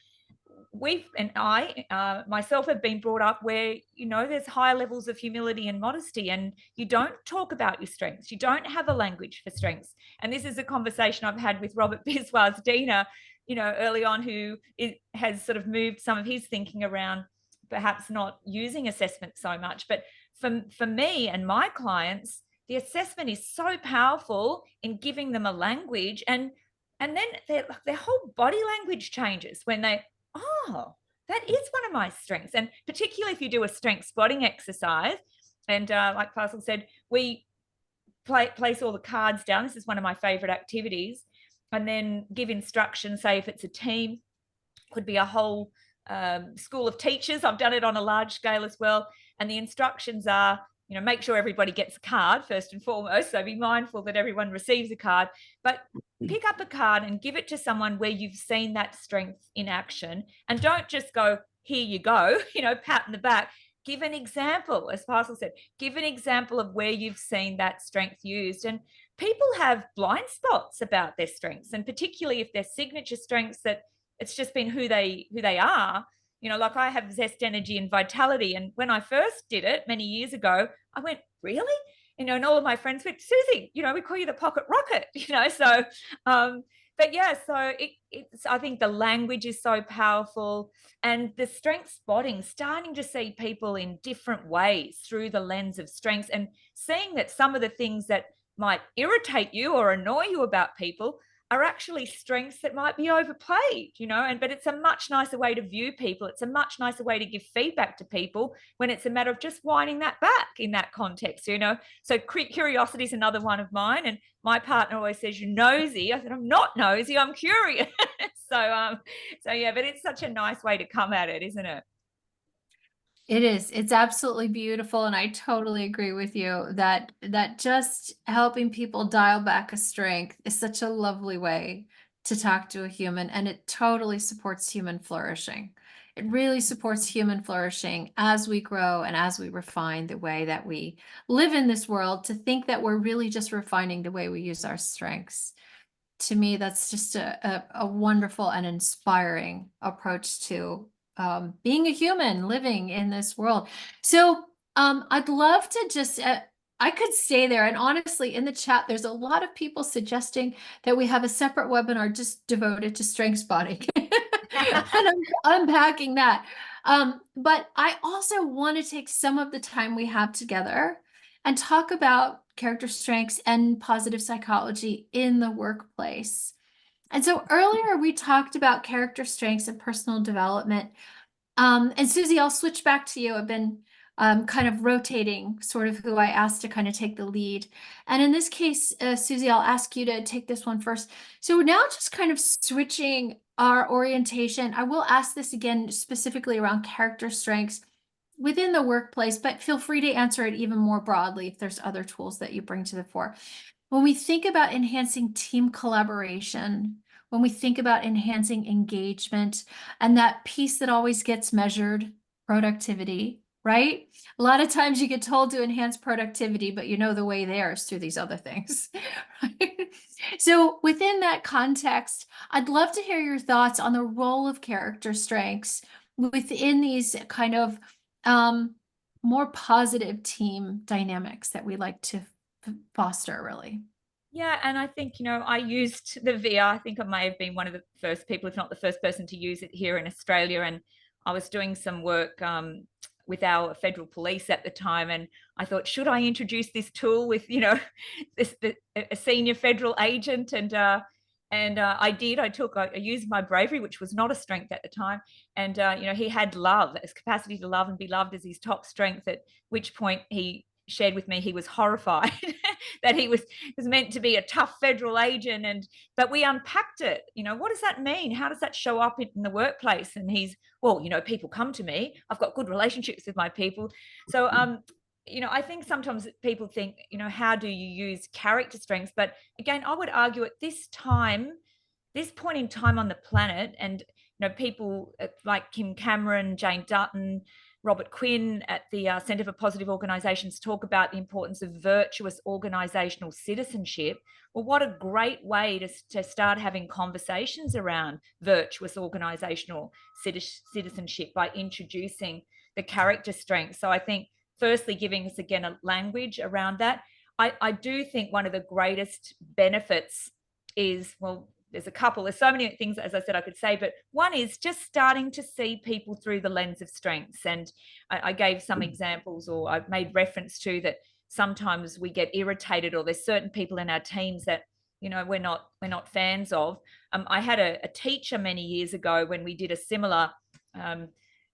I myself have been brought up where there's higher levels of humility and modesty, and you don't talk about your strengths. You don't have a language for strengths. And this is a conversation I've had with Robert Biswar's Dina, early on, who has sort of moved some of his thinking around perhaps not using assessment so much. But for me and my clients, the assessment is so powerful in giving them a language, and then their whole body language changes when they, oh, that is one of my strengths. And particularly if you do a strength spotting exercise, and like Faisal said, we place all the cards down. This is one of my favorite activities. And then give instructions, say if it's a team, could be a whole school of teachers. I've done it on a large scale as well. And the instructions are, make sure everybody gets a card first and foremost. So be mindful that everyone receives a card, but pick up a card and give it to someone where you've seen that strength in action. And don't just go, here you go, pat in the back. Give an example, as Faisal said, give an example of where you've seen that strength used. And people have blind spots about their strengths, and particularly if they're signature strengths that it's just been who they are. Like I have zest, energy, and vitality. And when I first did it many years ago, I went, really? And all of my friends went, Suzy, we call you the pocket rocket, so, but yeah, so it's, I think the language is so powerful, and the strength spotting, starting to see people in different ways through the lens of strengths, and seeing that some of the things that might irritate you or annoy you about people are actually strengths that might be overplayed, but it's a much nicer way to view people. It's a much nicer way to give feedback to people when it's a matter of just winding that back in that context, So curiosity is another one of mine. And my partner always says, you're nosy. I said, I'm not nosy, I'm curious. So yeah, but it's such a nice way to come at it, isn't it? It is. It's absolutely beautiful. And I totally agree with you that just helping people dial back a strength is such a lovely way to talk to a human. And it totally supports human flourishing. It really supports human flourishing as we grow and as we refine the way that we live in this world, to think that we're really just refining the way we use our strengths. To me, that's just a wonderful and inspiring approach to being a human living in this world. So I'd love to just, I could stay there. And honestly, in the chat, there's a lot of people suggesting that we have a separate webinar just devoted to strength spotting. And I'm unpacking that. But I also want to take some of the time we have together and talk about character strengths and positive psychology in the workplace. And so earlier we talked about character strengths and personal development. And Suzy, I'll switch back to you. I've been kind of rotating sort of who I asked to kind of take the lead. And in this case, Suzy, I'll ask you to take this one first. So now just kind of switching our orientation. I will ask this again specifically around character strengths within the workplace, but feel free to answer it even more broadly if there's other tools that you bring to the fore. When we think about enhancing team collaboration, when we think about enhancing engagement, and that piece that always gets measured, productivity, right? A lot of times you get told to enhance productivity, but the way there is through these other things, right? So within that context, I'd love to hear your thoughts on the role of character strengths within these kind of more positive team dynamics that we like to foster, really. Yeah, and I think, I used the VR. I think I may have been one of the first people, if not the first person, to use it here in Australia. And I was doing some work with our federal police at the time, and I thought, should I introduce this tool with, a senior federal agent? And I did. I used my bravery, which was not a strength at the time. And he had love, his capacity to love and be loved as his top strength, at which point he shared with me he was horrified that he was meant to be a tough federal agent, but we unpacked it. What does that mean? How does that show up in the workplace? And he's, well, people come to me, I've got good relationships with my people. So I think sometimes people think, how do you use character strengths? But again, I would argue at this point in time on the planet, and people like Kim Cameron, Jane Dutton, Robert Quinn at the Centre for Positive Organisations talk about the importance of virtuous organisational citizenship. Well, what a great way to start having conversations around virtuous organisational citizenship by introducing the character strengths. So I think firstly, giving us again a language around that. I do think one of the greatest benefits is, well, there's a couple, there's so many things, as I said, I could say, but one is just starting to see people through the lens of strengths. And I gave some examples, or I made reference to that sometimes we get irritated, or there's certain people in our teams that we're not fans of. I had a teacher many years ago when we did a similar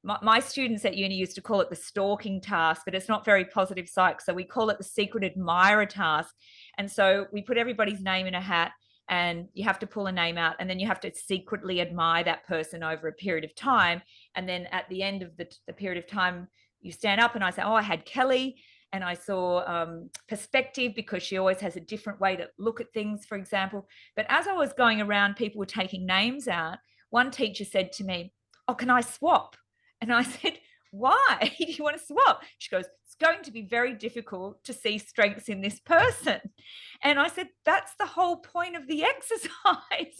my students at uni used to call it the stalking task, but it's not very positive psych, so we call it the secret admirer task. And so we put everybody's name in a hat, and you have to pull a name out, and then you have to secretly admire that person over a period of time. And then at the end of the period of time, you stand up, and I say, oh, I had Kelly, and I saw Perspective, because she always has a different way to look at things, for example. But as I was going around, people were taking names out. One teacher said to me, oh, can I swap? And I said, why do you want to swap? She goes, it's going to be very difficult to see strengths in this person. And I said, that's the whole point of the exercise,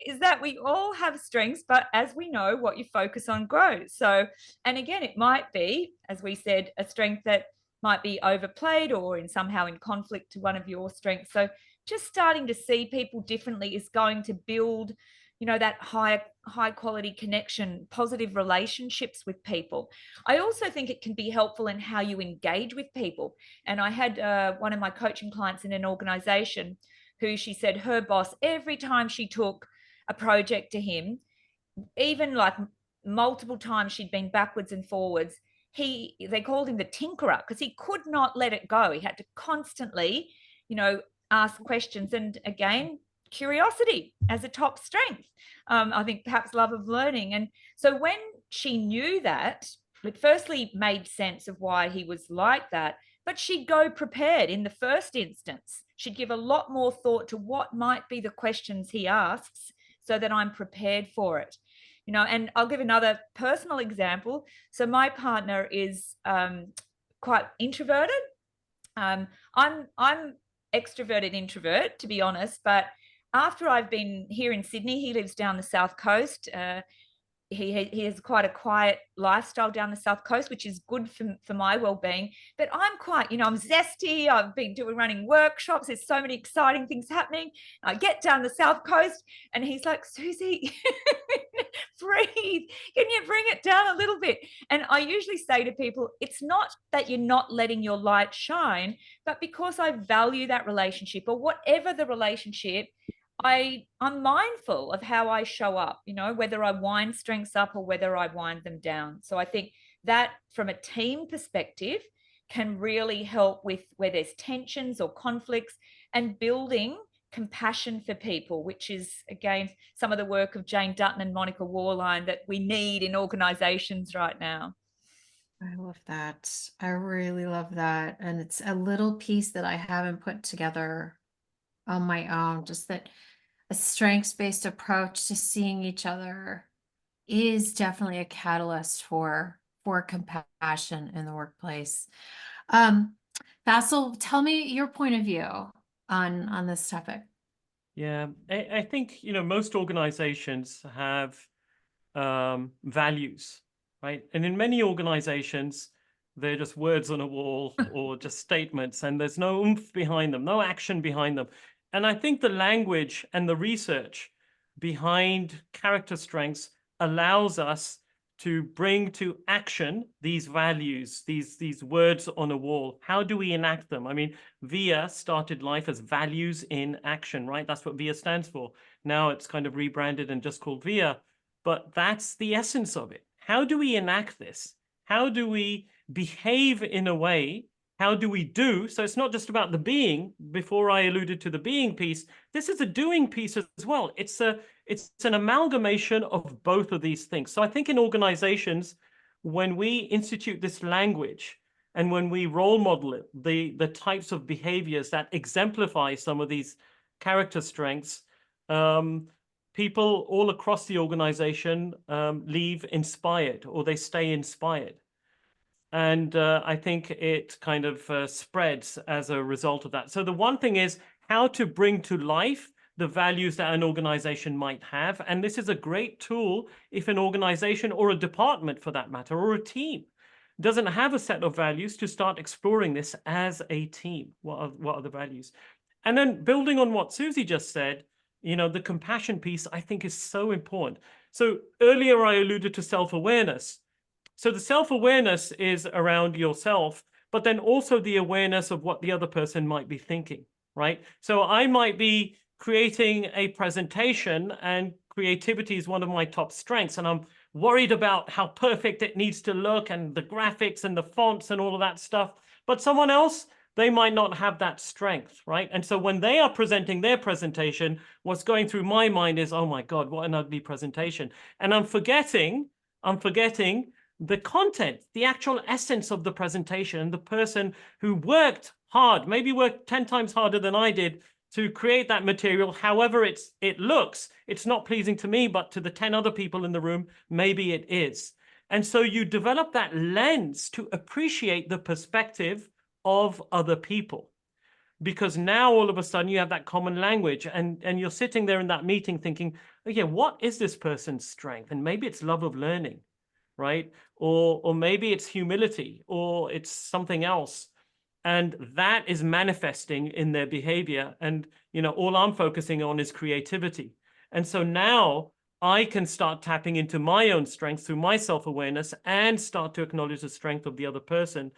is that we all have strengths, but as we know, what you focus on grows. So, and again, it might be, as we said, a strength that might be overplayed or somehow in conflict to one of your strengths. So just starting to see people differently is going to build that high quality connection, positive relationships with people. I also think it can be helpful in how you engage with people. And I had one of my coaching clients in an organization who, she said her boss, every time she took a project to him, even like multiple times she'd been backwards and forwards, they called him the tinkerer, because he could not let it go. He had to constantly, ask questions. And again, curiosity as a top strength. I think perhaps love of learning. And so when she knew that, it firstly made sense of why he was like that, but she'd go prepared in the first instance. She'd give a lot more thought to what might be the questions he asks so that I'm prepared for it. And I'll give another personal example. So my partner is quite introverted. I'm extroverted introvert, to be honest, but after I've been here in Sydney, he lives down the South Coast. He has quite a quiet lifestyle down the South Coast, which is good for my well-being. But I'm quite, I'm zesty. I've been running workshops. There's so many exciting things happening. I get down the South Coast, and he's like, Suzy, breathe. Can you bring it down a little bit? And I usually say to people, it's not that you're not letting your light shine, but because I value that relationship, or whatever the relationship, I'm mindful of how I show up, whether I wind strengths up or whether I wind them down. So I think that from a team perspective can really help with where there's tensions or conflicts, and building compassion for people, which is, again, some of the work of Jane Dutton and Monica Warline that we need in organizations right now. I love that. I really love that. And it's a little piece that I haven't put together on my own, just that a strengths-based approach to seeing each other is definitely a catalyst for compassion in the workplace. Faisal, tell me your point of view on this topic. Yeah, I think, most organizations have values, right? And in many organizations, they're just words on a wall or just statements, and there's no oomph behind them, no action behind them. And I think the language and the research behind character strengths allows us to bring to action these values, these words on a wall. How do we enact them? I mean, VIA started life as values in action, right? That's what VIA stands for. Now it's kind of rebranded and just called VIA, but that's the essence of it. How do we enact this? How do we behave in a way? how do we do? So it's not just about the being. Before I alluded to the being piece, this is a doing piece as well. It's an amalgamation of both of these things. So I think in organizations, when we institute this language and when we role model it, the types of behaviors that exemplify some of these character strengths, people all across the organization leave inspired, or they stay inspired. And I think it kind of spreads as a result of that. So the one thing is how to bring to life the values that an organization might have. And this is a great tool if an organization, or a department for that matter, or a team doesn't have a set of values, to start exploring this as a team. What are the values? And then building on what Suzy just said, you know, the compassion piece I think is so important. So earlier I alluded to self-awareness. So the self-awareness is around yourself, but then also the awareness of what the other person might be thinking, right? So I might be creating a presentation, and creativity is one of my top strengths, and I'm worried about how perfect it needs to look and the graphics and the fonts and all of that stuff. But someone else, they might not have that strength, right? And so when they are presenting their presentation, what's going through my mind is, oh my God, what an ugly presentation. And I'm forgetting the content, the actual essence of the presentation, and the person who worked hard, maybe worked 10 times harder than I did to create that material. However it looks, it's not pleasing to me, but to the 10 other people in the room, maybe it is. And so you develop that lens to appreciate the perspective of other people, because now all of a sudden you have that common language, and you're sitting there in that meeting thinking, okay, what is this person's strength? And maybe it's love of learning, right? Or maybe it's humility, or it's something else. And that is manifesting in their behavior. And, you know, all I'm focusing on is creativity. And so now I can start tapping into my own strengths through my self-awareness, and start to acknowledge the strength of the other person.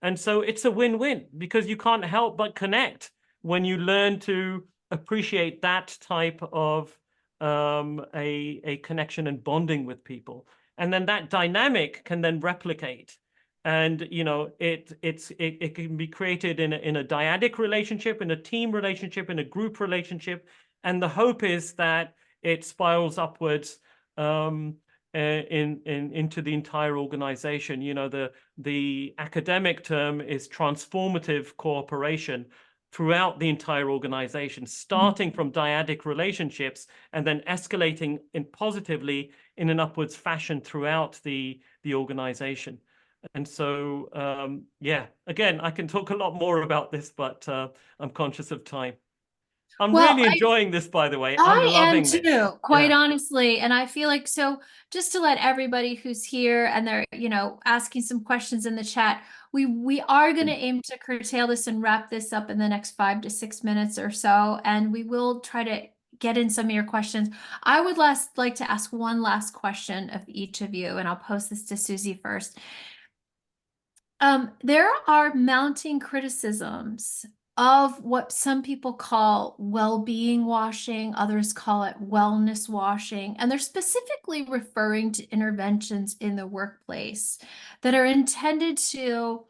And so it's a win-win, because you can't help but connect when you learn to appreciate that type of a connection and bonding with people. And then that dynamic can then replicate. And, you know, it can be created in a dyadic relationship, in a team relationship, in a group relationship. And the hope is that it spirals upwards into the entire organization. You know, the academic term is transformative cooperation throughout the entire organization, starting from dyadic relationships and then escalating positively in an upwards fashion throughout the organization. And so, yeah, again, I can talk a lot more about this, but I'm conscious of time. I'm really enjoying this, by the way. I'm loving too, this. quite honestly. And I feel like, so just to let everybody who's here and they're, you know, asking some questions in the chat, we are going to aim to curtail this and wrap this up in the next 5 to 6 minutes or so. And we will try to get in some of your questions. I would like to ask one last question of each of you, and I'll pose this to Suzy first. There are mounting criticisms of what some people call well-being washing, others call it wellness washing, and they're specifically referring to interventions in the workplace that are intended to,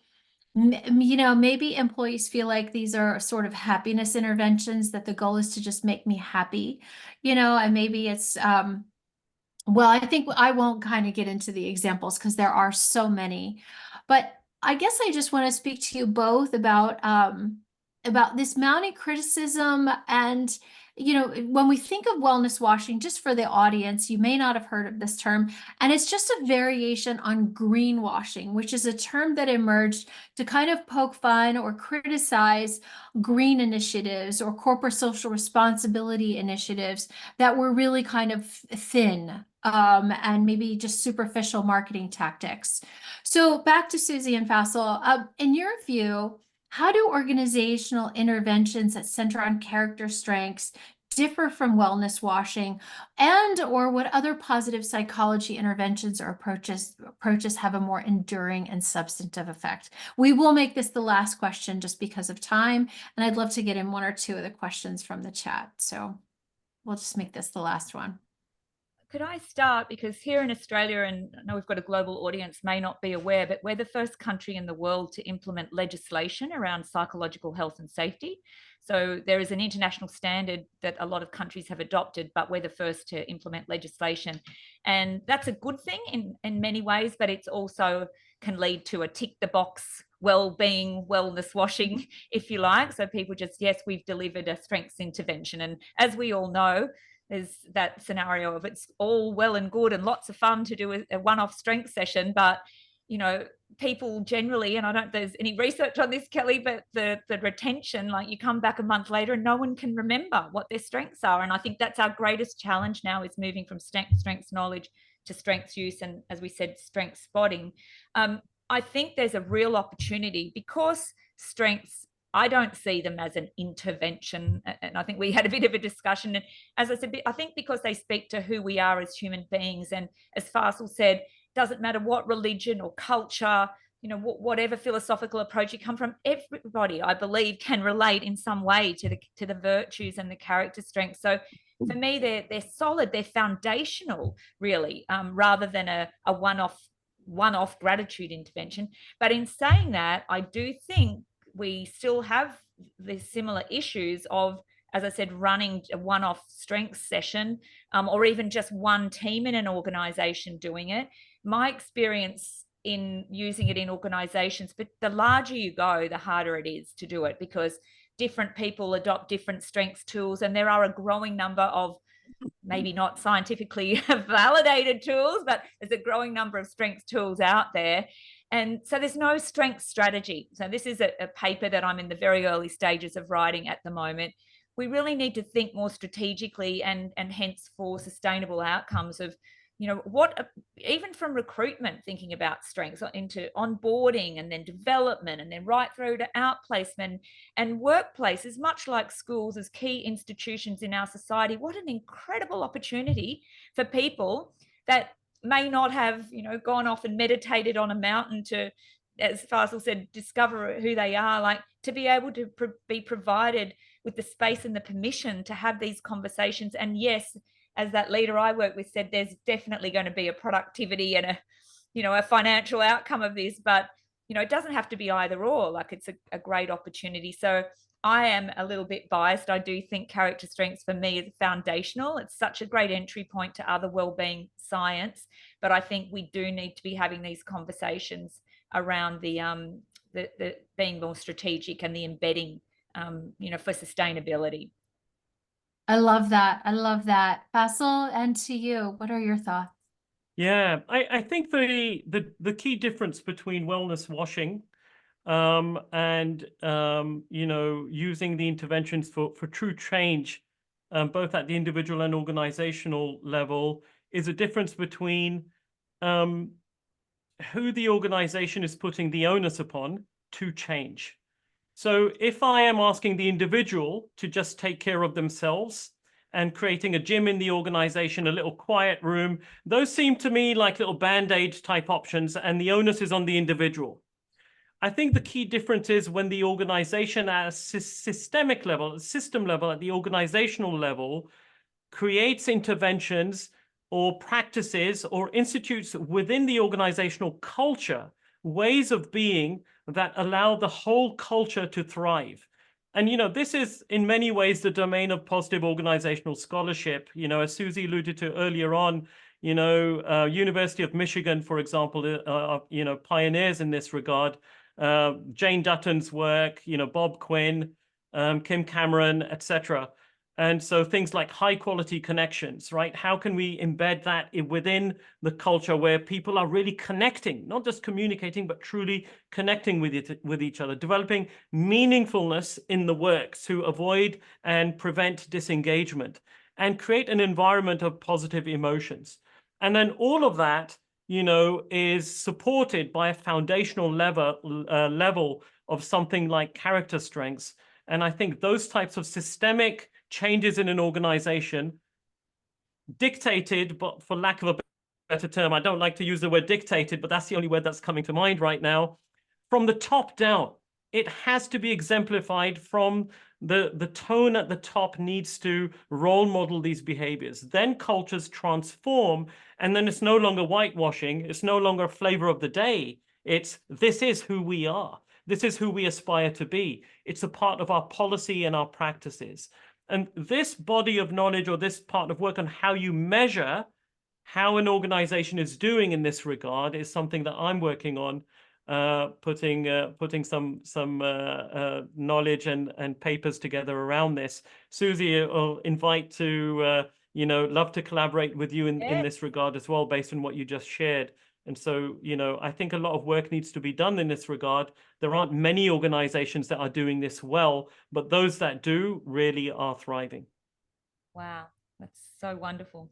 you know, maybe employees feel like these are sort of happiness interventions, that the goal is to just make me happy, you know, and maybe it's, well, I think I won't kind of get into the examples because there are so many, but I guess I just want to speak to you both about this mounting criticism. And, you know, when we think of wellness washing, just for the audience, you may not have heard of this term, and it's just a variation on greenwashing, which is a term that emerged to kind of poke fun or criticize green initiatives or corporate social responsibility initiatives that were really kind of thin and maybe just superficial marketing tactics. So back to Suzy and Faisal, in your view, how do organizational interventions that center on character strengths differ from wellness washing, and or what other positive psychology interventions or approaches have a more enduring and substantive effect? We will make this the last question just because of time, and I'd love to get in 1 or 2 of the questions from the chat. So we'll just make this the last one. Could I start? Because here in Australia, and I know we've got a global audience, may not be aware, but we're the first country in the world to implement legislation around psychological health and safety. So there is an international standard that a lot of countries have adopted, but we're the first to implement legislation. And that's a good thing in many ways, but it's also can lead to a tick the box well-being, wellness washing, if you like. So people just, yes, we've delivered a strengths intervention. And as we all know, there's that scenario of it's all well and good and lots of fun to do a one-off strength session, but you know, people generally, and I don't there's any research on this, Kelly, but the retention, like you come back a month later and no one can remember what their strengths are. And I think that's our greatest challenge now, is moving from strengths knowledge to strengths use, and as we said, strength spotting. I think there's a real opportunity, because strengths, I don't see them as an intervention. And I think we had a bit of a discussion. And as I said, I think because they speak to who we are as human beings. And as Faisal said, doesn't matter what religion or culture, you know, whatever philosophical approach you come from, everybody, I believe, can relate in some way to the virtues and the character strengths. So for me, they're solid, they're foundational, really, rather than a one-off gratitude intervention. But in saying that, I do think we still have the similar issues of, as I said, running a one-off strength session, or even just one team in an organization doing it. My experience in using it in organizations, but the larger you go, the harder it is to do it, because different people adopt different strengths tools, and there are a growing number of maybe not scientifically validated tools, but there's a growing number of strengths tools out there. And so there's no strength strategy. So this is a paper that I'm in the very early stages of writing at the moment. We really need to think more strategically, and hence for sustainable outcomes of, you know, what, even from recruitment, thinking about strengths into onboarding and then development and then right through to outplacement, and workplaces, much like schools as key institutions in our society. What an incredible opportunity for people that may not have, you know, gone off and meditated on a mountain to, as Faisal said, discover who they are, like to be able to be provided with the space and the permission to have these conversations. And yes, as that leader I work with said, there's definitely going to be a productivity and a, you know, a financial outcome of this, but, you know, it doesn't have to be either or. Like, it's a great opportunity. So I am a little bit biased. I do think character strengths for me is foundational. It's such a great entry point to other wellbeing science, but I think we do need to be having these conversations around the being more strategic and the embedding, you know, for sustainability. I love that. I love that. Faisal, and to you, what are your thoughts? Yeah, I think the key difference between wellness washing and you know, using the interventions for true change, both at the individual and organizational level, is a difference between who the organization is putting the onus upon to change. So if I am asking the individual to just take care of themselves and creating a gym in the organization, a little quiet room, those seem to me like little band-aid type options, and the onus is on the individual. I think the key difference is when the organization at a systemic level, system level, at the organizational level, creates interventions or practices or institutes within the organizational culture, ways of being that allow the whole culture to thrive. And, you know, this is in many ways the domain of positive organizational scholarship. You know, as Suzy alluded to earlier on, you know, University of Michigan, for example, you know, pioneers in this regard. Jane Dutton's work, you know, Bob Quinn, Kim Cameron, etc. And so things like high quality connections, right? How can we embed that within the culture where people are really connecting, not just communicating, but truly connecting with each other, developing meaningfulness in the work to avoid and prevent disengagement and create an environment of positive emotions. And then all of that, you know, is supported by a foundational level of something like character strengths. And I think those types of systemic changes in an organization dictated, but for lack of a better term, I don't like to use the word dictated, but that's the only word that's coming to mind right now, from the top down. it has to be exemplified from the tone at the top needs to role model these behaviors. Then cultures transform, and then it's no longer whitewashing. It's no longer a flavor of the day. It's this is who we are. This is who we aspire to be. It's a part of our policy and our practices. And this body of knowledge, or this part of work on how you measure how an organization is doing in this regard, is something that I'm working on, putting some knowledge and papers together around this. Suzy, I'll invite to love to collaborate with you in this regard as well, based on what you just shared. And so, I think a lot of work needs to be done in this regard. There aren't many organizations that are doing this well, but those that do really are thriving. Wow, that's so wonderful.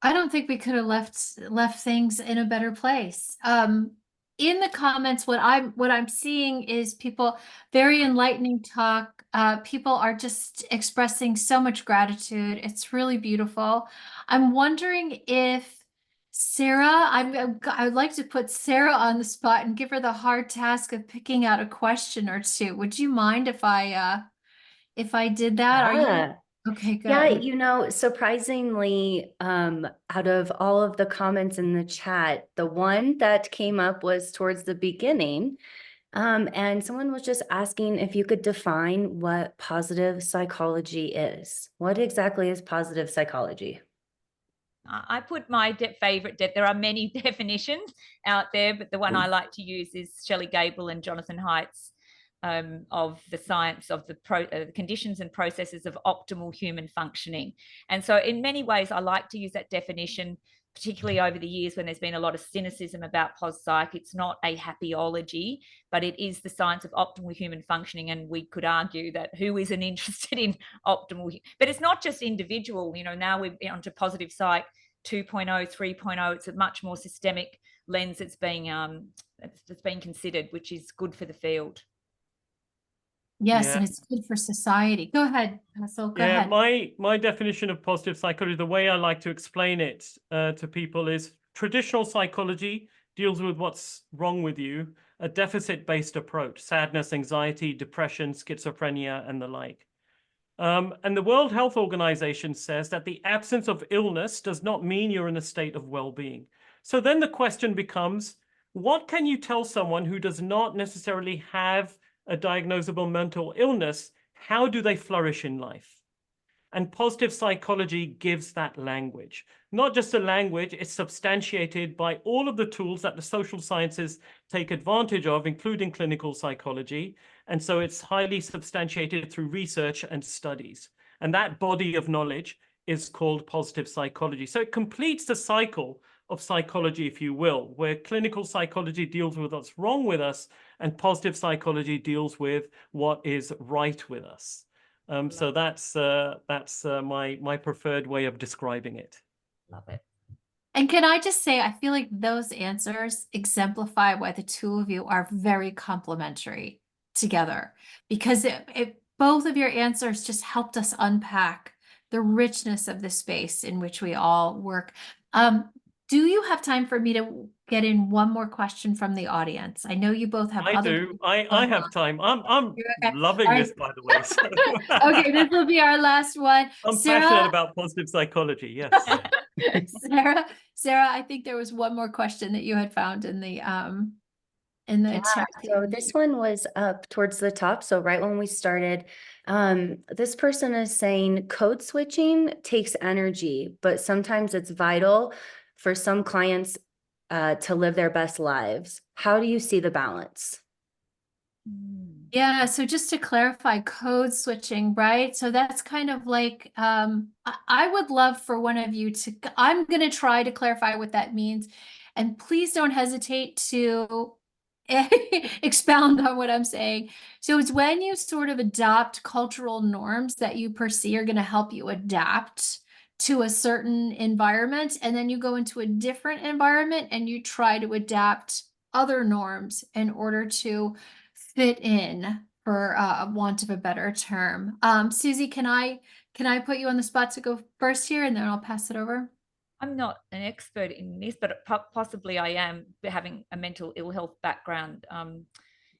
I don't think we could have left things in a better place. In the comments, what I'm seeing is people, very enlightening talk. People are just expressing so much gratitude. It's really beautiful. I'm wondering if Sarah, I'd like to put Sarah on the spot and give her the hard task of picking out a question or two. Would you mind if I did that? Are you Yeah. okay? Yeah, Good. surprisingly, out of all of the comments in the chat, the one that came up was towards the beginning. And someone was just asking if you could define what positive psychology is. What exactly is positive psychology? I put my favorite, there are many definitions out there, but the one I like to use is Shelley Gable and Jonathan Haidt's of the science of the conditions and processes of optimal human functioning. And so in many ways, I like to use that definition, particularly over the years when there's been a lot of cynicism about pos psych. It's not a happyology, but it is the science of optimal human functioning. And we could argue that who isn't interested in optimal, but it's not just individual. Now we're onto positive psych 2.0, 3.0. It's a much more systemic lens that's being considered, which is good for the field. Yes, Yeah. and it's good for society. Go ahead, Faisal. Go Yeah, ahead. my definition of positive psychology, the way I like to explain it to people, is traditional psychology deals with what's wrong with you, a deficit-based approach, sadness, anxiety, depression, schizophrenia, and the like. And the World Health Organization says that the absence of illness does not mean you're in a state of well-being. So then the question becomes, what can you tell someone who does not necessarily have a diagnosable mental illness? How do they flourish in life? And positive psychology gives that language. Not just a language, it's substantiated by all of the tools that the social sciences take advantage of, including clinical psychology. And so it's highly substantiated through research and studies. And that body of knowledge is called positive psychology. So it completes the cycle of psychology, if you will, where clinical psychology deals with what's wrong with us, and positive psychology deals with what is right with us. So that's my preferred way of describing it. Love it. And can I just say, I feel like those answers exemplify why the two of you are very complementary together, because both of your answers just helped us unpack the richness of the space in which we all work. Do you have time for me to get in one more question from the audience? I know you both have I other. do. I have time. I'm Okay. loving All right. this, by the way. So. Okay, this will be our last one. I'm Sarah, passionate about positive psychology. Yes. Sarah, I think there was one more question that you had found in the chat. So this one was up towards the top. So right when we started, this person is saying code switching takes energy, but sometimes it's vital for some clients to live their best lives. How do you see the balance? Yeah, so just to clarify, code switching, right? So that's kind of like, I would love for one of you to, I'm going to try to clarify what that means. And please don't hesitate to expound on what I'm saying. So it's when you sort of adopt cultural norms that you perceive are going to help you adapt to a certain environment, and then you go into a different environment and you try to adapt other norms in order to fit in, for want of a better term. Suzy, can I put you on the spot to go first here, and then I'll pass it over? I'm not an expert in this, but possibly I am, having a mental ill health background.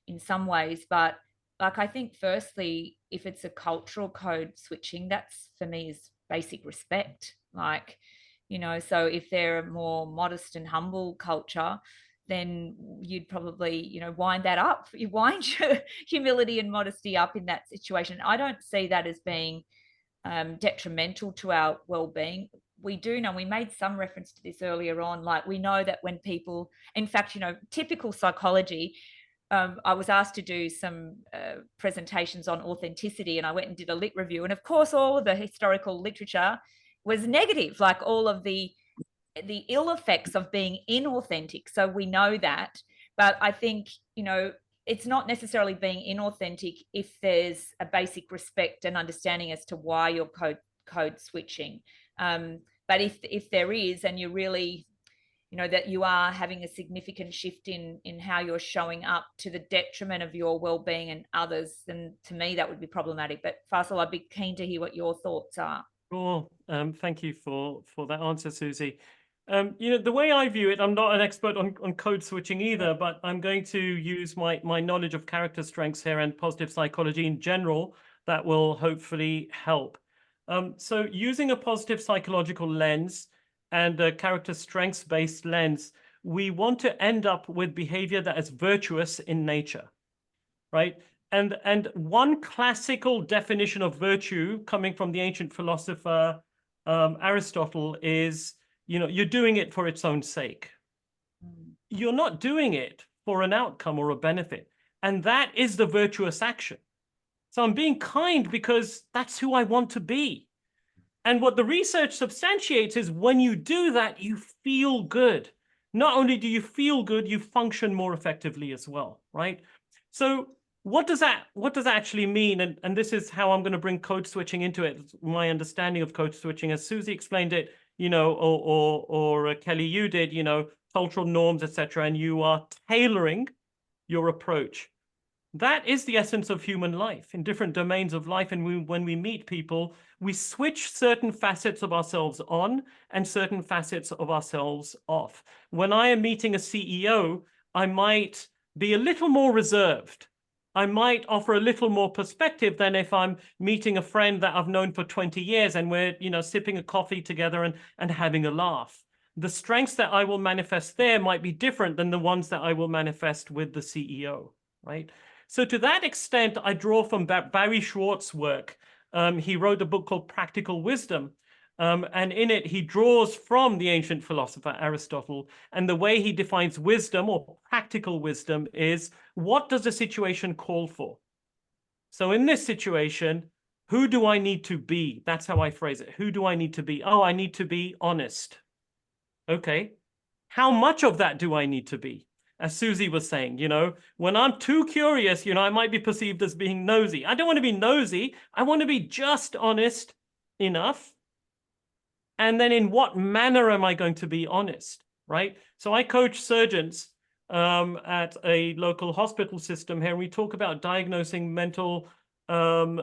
in some ways. But like, I think firstly, if it's a cultural code switching, that's for me is basic respect. Like, you know, so if they're a more modest and humble culture, then you'd probably, you know, wind that up. You wind your humility and modesty up in that situation. I don't see that as being detrimental to our well-being. We do know, we made some reference to this earlier on, like we know that when people, in fact, you know, typical psychology, I was asked to do some presentations on authenticity, and I went and did a lit review. And of course, all of the historical literature was negative, like all of the ill effects of being inauthentic. So we know that. But I think, you know, it's not necessarily being inauthentic if there's a basic respect and understanding as to why you're code switching. But if there is, and you're really, you know, that you are having a significant shift in how you're showing up to the detriment of your well-being and others, then to me that would be problematic. But Faisal, I'd be keen to hear what your thoughts are. Cool. Thank you for that answer, Suzy. You know, the way I view it, I'm not an expert on code switching either, but I'm going to use my knowledge of character strengths here and positive psychology in general that will hopefully help. So using a positive psychological lens and a character strengths-based lens, we want to end up with behavior that is virtuous in nature, right? And one classical definition of virtue coming from the ancient philosopher Aristotle is, you know, you're doing it for its own sake. You're not doing it for an outcome or a benefit. And that is the virtuous action. So I'm being kind because that's who I want to be. And what the research substantiates is when you do that, you feel good. Not only do you feel good, you function more effectively as well, right? So what does that actually mean? And this is how I'm going to bring code switching into it. My understanding of code switching, as Suzy explained it, you know, or Kelly, you did, you know, cultural norms, etc., and you are tailoring your approach. That is the essence of human life in different domains of life. And when we meet people, we switch certain facets of ourselves on and certain facets of ourselves off. When I am meeting a CEO, I might be a little more reserved. I might offer a little more perspective than if I'm meeting a friend that I've known for 20 years and we're, you know, sipping a coffee together and having a laugh. The strengths that I will manifest there might be different than the ones that I will manifest with the CEO, right? So to that extent, I draw from Barry Schwartz's work. He wrote a book called Practical Wisdom. And in it, he draws from the ancient philosopher Aristotle. And the way he defines wisdom or practical wisdom is, what does the situation call for? So in this situation, who do I need to be? That's how I phrase it. Who do I need to be? Oh, I need to be honest. Okay. How much of that do I need to be? As Suzy was saying, you know, when I'm too curious, you know, I might be perceived as being nosy. I don't want to be nosy. I want to be just honest enough. And then in what manner am I going to be honest, right? So I coach surgeons at a local hospital system here. And we talk about diagnosing mental, giving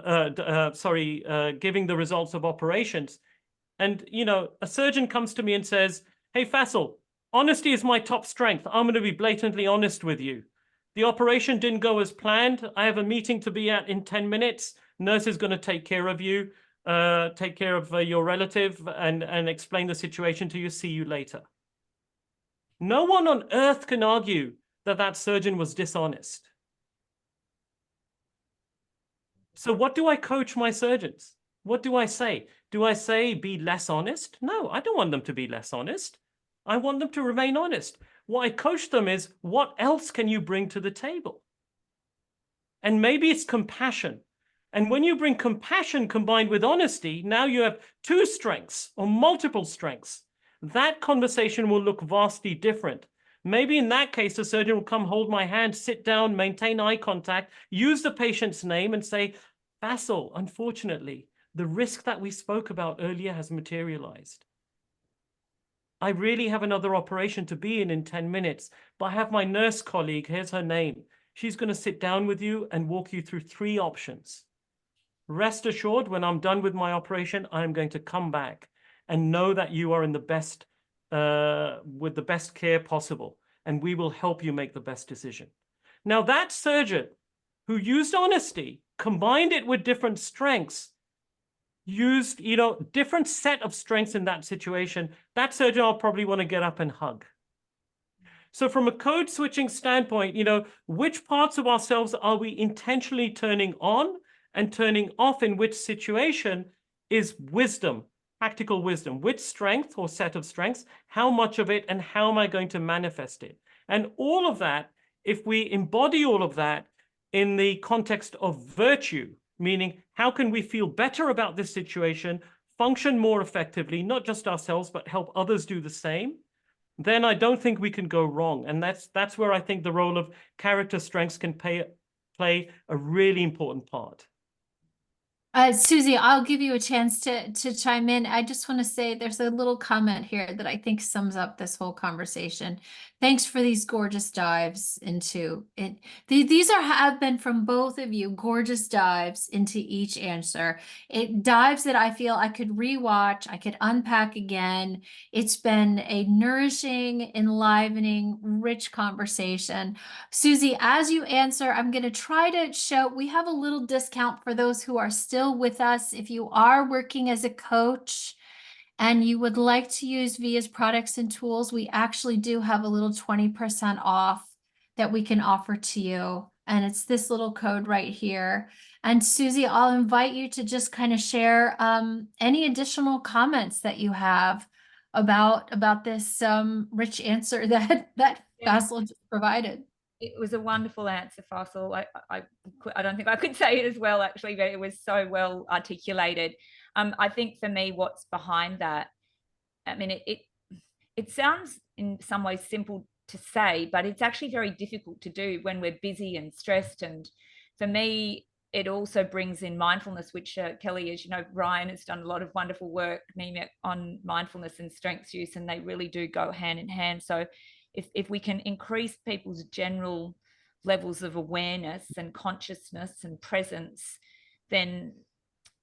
the results of operations. And, you know, a surgeon comes to me and says, hey, Faisal, honesty is my top strength. I'm going to be blatantly honest with you. The operation didn't go as planned. I have a meeting to be at in 10 minutes. Nurse is going to take care of you, take care of your relative and explain the situation to you. See you later. No one on earth can argue that that surgeon was dishonest. So what do I coach my surgeons? What do I say? Do I say be less honest? No, I don't want them to be less honest. I want them to remain honest. What I coach them is, what else can you bring to the table? And maybe it's compassion. And when you bring compassion combined with honesty, now you have two strengths or multiple strengths. That conversation will look vastly different. Maybe in that case, the surgeon will come hold my hand, sit down, maintain eye contact, use the patient's name and say, Faisal, unfortunately, the risk that we spoke about earlier has materialized. I really have another operation to be in 10 minutes, but I have my nurse colleague, here's her name. She's going to sit down with you and walk you through 3 options. Rest assured, when I'm done with my operation, I'm going to come back and know that you are in the best, with the best care possible, and we will help you make the best decision. Now that surgeon who used honesty, combined it with different strengths, used, different set of strengths in that situation, that surgeon I'll probably want to get up and hug. So from a code switching standpoint, which parts of ourselves are we intentionally turning on and turning off in which situation is wisdom, practical wisdom. Which strength or set of strengths, how much of it, and how am I going to manifest it? And all of that, if we embody all of that in the context of virtue, meaning how can we feel better about this situation, function more effectively, not just ourselves, but help others do the same, then I don't think we can go wrong. And that's where I think the role of character strengths can play a really important part. Suzy, I'll give you a chance to chime in. I just want to say there's a little comment here that I think sums up this whole conversation. Thanks for these gorgeous dives into it. These have been from both of you, gorgeous dives into each answer. Dives that I feel I could rewatch, I could unpack again. It's been a nourishing, enlivening, rich conversation. Suzy, as you answer, I'm going to try to show, we have a little discount for those who are still with us. If you are working as a coach and you would like to use Via's products and tools, we actually do have a little 20% off that we can offer to you. And it's this little code right here. And Suzy, I'll invite you to just kind of share any additional comments that you have about this rich answer that Faisal just provided. It was a wonderful answer, Faisal. I don't think I could say it as well, actually, but it was so well articulated. I think for me, what's behind that, I mean, it sounds in some ways simple to say, but it's actually very difficult to do when we're busy and stressed. And for me, it also brings in mindfulness, which Kelly, as you know, Ryan has done a lot of wonderful work on mindfulness and strengths use, and they really do go hand in hand. So if we can increase people's general levels of awareness and consciousness and presence, then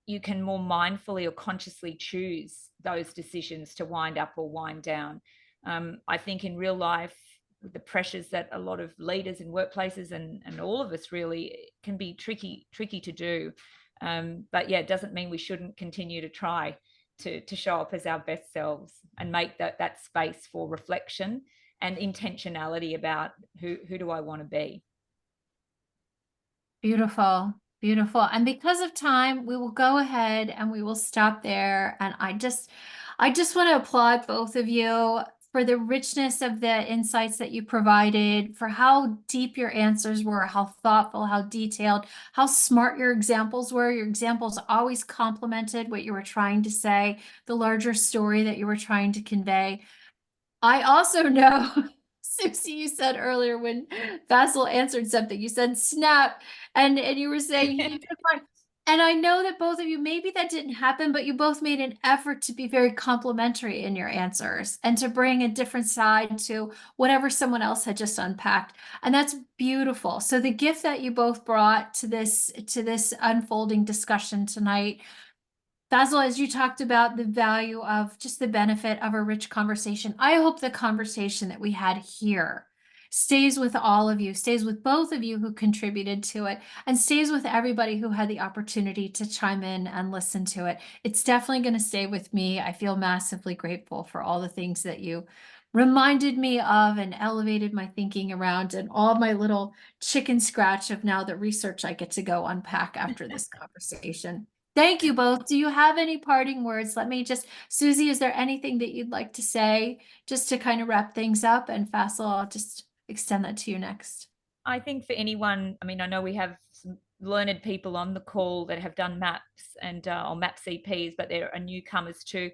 you can more mindfully or consciously choose those decisions to wind up or wind down. I think in real life, the pressures that a lot of leaders in workplaces and all of us really can be tricky to do. But yeah, it doesn't mean we shouldn't continue to try to show up as our best selves and make that space for reflection and intentionality about who do I want to be. Beautiful, beautiful. And because of time, we will go ahead and we will stop there. And I just want to applaud both of you for the richness of the insights that you provided, for how deep your answers were, how thoughtful, how detailed, how smart your examples were. Your examples always complemented what you were trying to say, the larger story that you were trying to convey. I also know, Suzy, you said earlier when Faisal answered something, you said snap, and you were saying he took one. And I know that both of you, maybe that didn't happen, but you both made an effort to be very complimentary in your answers and to bring a different side to whatever someone else had just unpacked. And that's beautiful. So the gift that you both brought to this unfolding discussion tonight, Faisal, as you talked about the value of just the benefit of a rich conversation, I hope the conversation that we had here stays with all of you, stays with both of you who contributed to it, and stays with everybody who had the opportunity to chime in and listen to it. It's definitely going to stay with me. I feel massively grateful for all the things that you reminded me of and elevated my thinking around, and all my little chicken scratch of now the research I get to go unpack after this conversation. Thank you both. Do you have any parting words? Suzy, is there anything that you'd like to say just to kind of wrap things up? And Faisal, I'll just extend that to you next. I think for anyone, I mean, I know we have some learned people on the call that have done MAPS and or MAPS CPs, but there are newcomers too.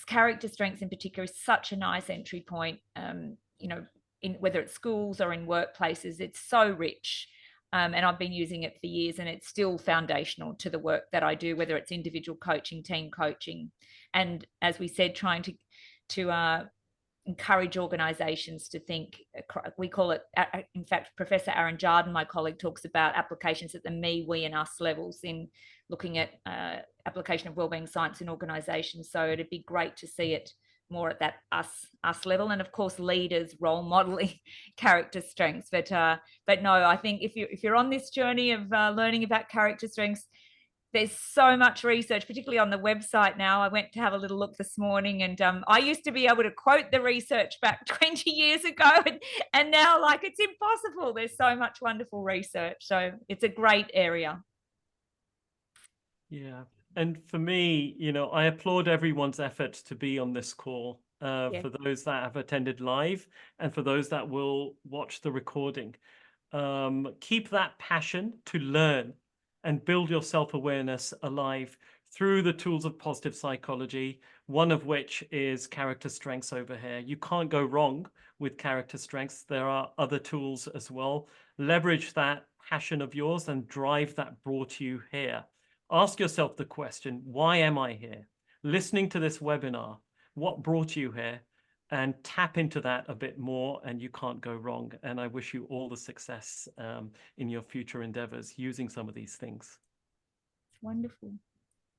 Character strengths in particular is such a nice entry point, in whether it's schools or in workplaces. It's so rich. And I've been using it for years, and it's still foundational to the work that I do, whether it's individual coaching, team coaching, and as we said, trying to encourage organizations to think. We call it, in fact, Professor Aaron Jardin, my colleague, talks about applications at the me, we, and us levels in looking at application of wellbeing science in organizations. So it'd be great to see it more at that us level, and of course leaders role modeling character strengths. But no, I think if you're on this journey of learning about character strengths, there's so much research, particularly on the website now. I went to have a little look this morning, and I used to be able to quote the research back 20 years ago, and now, like, it's impossible. There's so much wonderful research. So it's a great area. Yeah. And for me, you know, I applaud everyone's efforts to be on this call, for those that have attended live and for those that will watch the recording. Keep that passion to learn and build your self-awareness alive through the tools of positive psychology, one of which is character strengths over here. You can't go wrong with character strengths. There are other tools as well. Leverage that passion of yours and drive that brought you here. Ask yourself the question, why am I here? Listening to this webinar, what brought you here? And tap into that a bit more, and you can't go wrong. And I wish you all the success in your future endeavors using some of these things. Wonderful.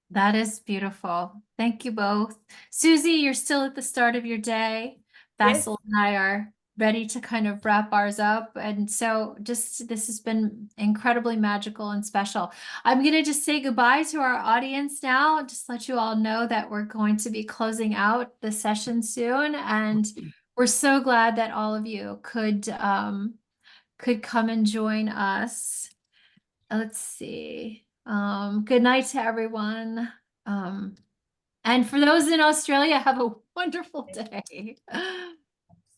That is beautiful. Thank you both. Suzy, you're still at the start of your day. Yes. Faisal and I are ready to kind of wrap ours up. And so this has been incredibly magical and special. I'm going to just say goodbye to our audience now. Just let you all know that we're going to be closing out the session soon. And we're so glad that all of you could come and join us. Let's see. Good night to everyone. And for those in Australia, have a wonderful day.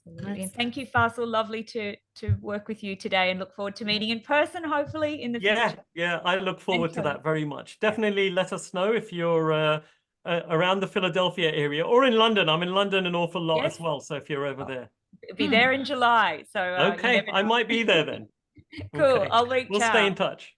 And thank you, Faisal. Lovely to work with you today, and look forward to meeting in person, hopefully, in the future. Yeah, I look forward to that very much. Definitely let us know if you're around the Philadelphia area or in London. I'm in London an awful lot as well, so if you're over there. Be there in July. So okay, I might be there then. Cool. Okay. I'll reach out. We'll stay in touch.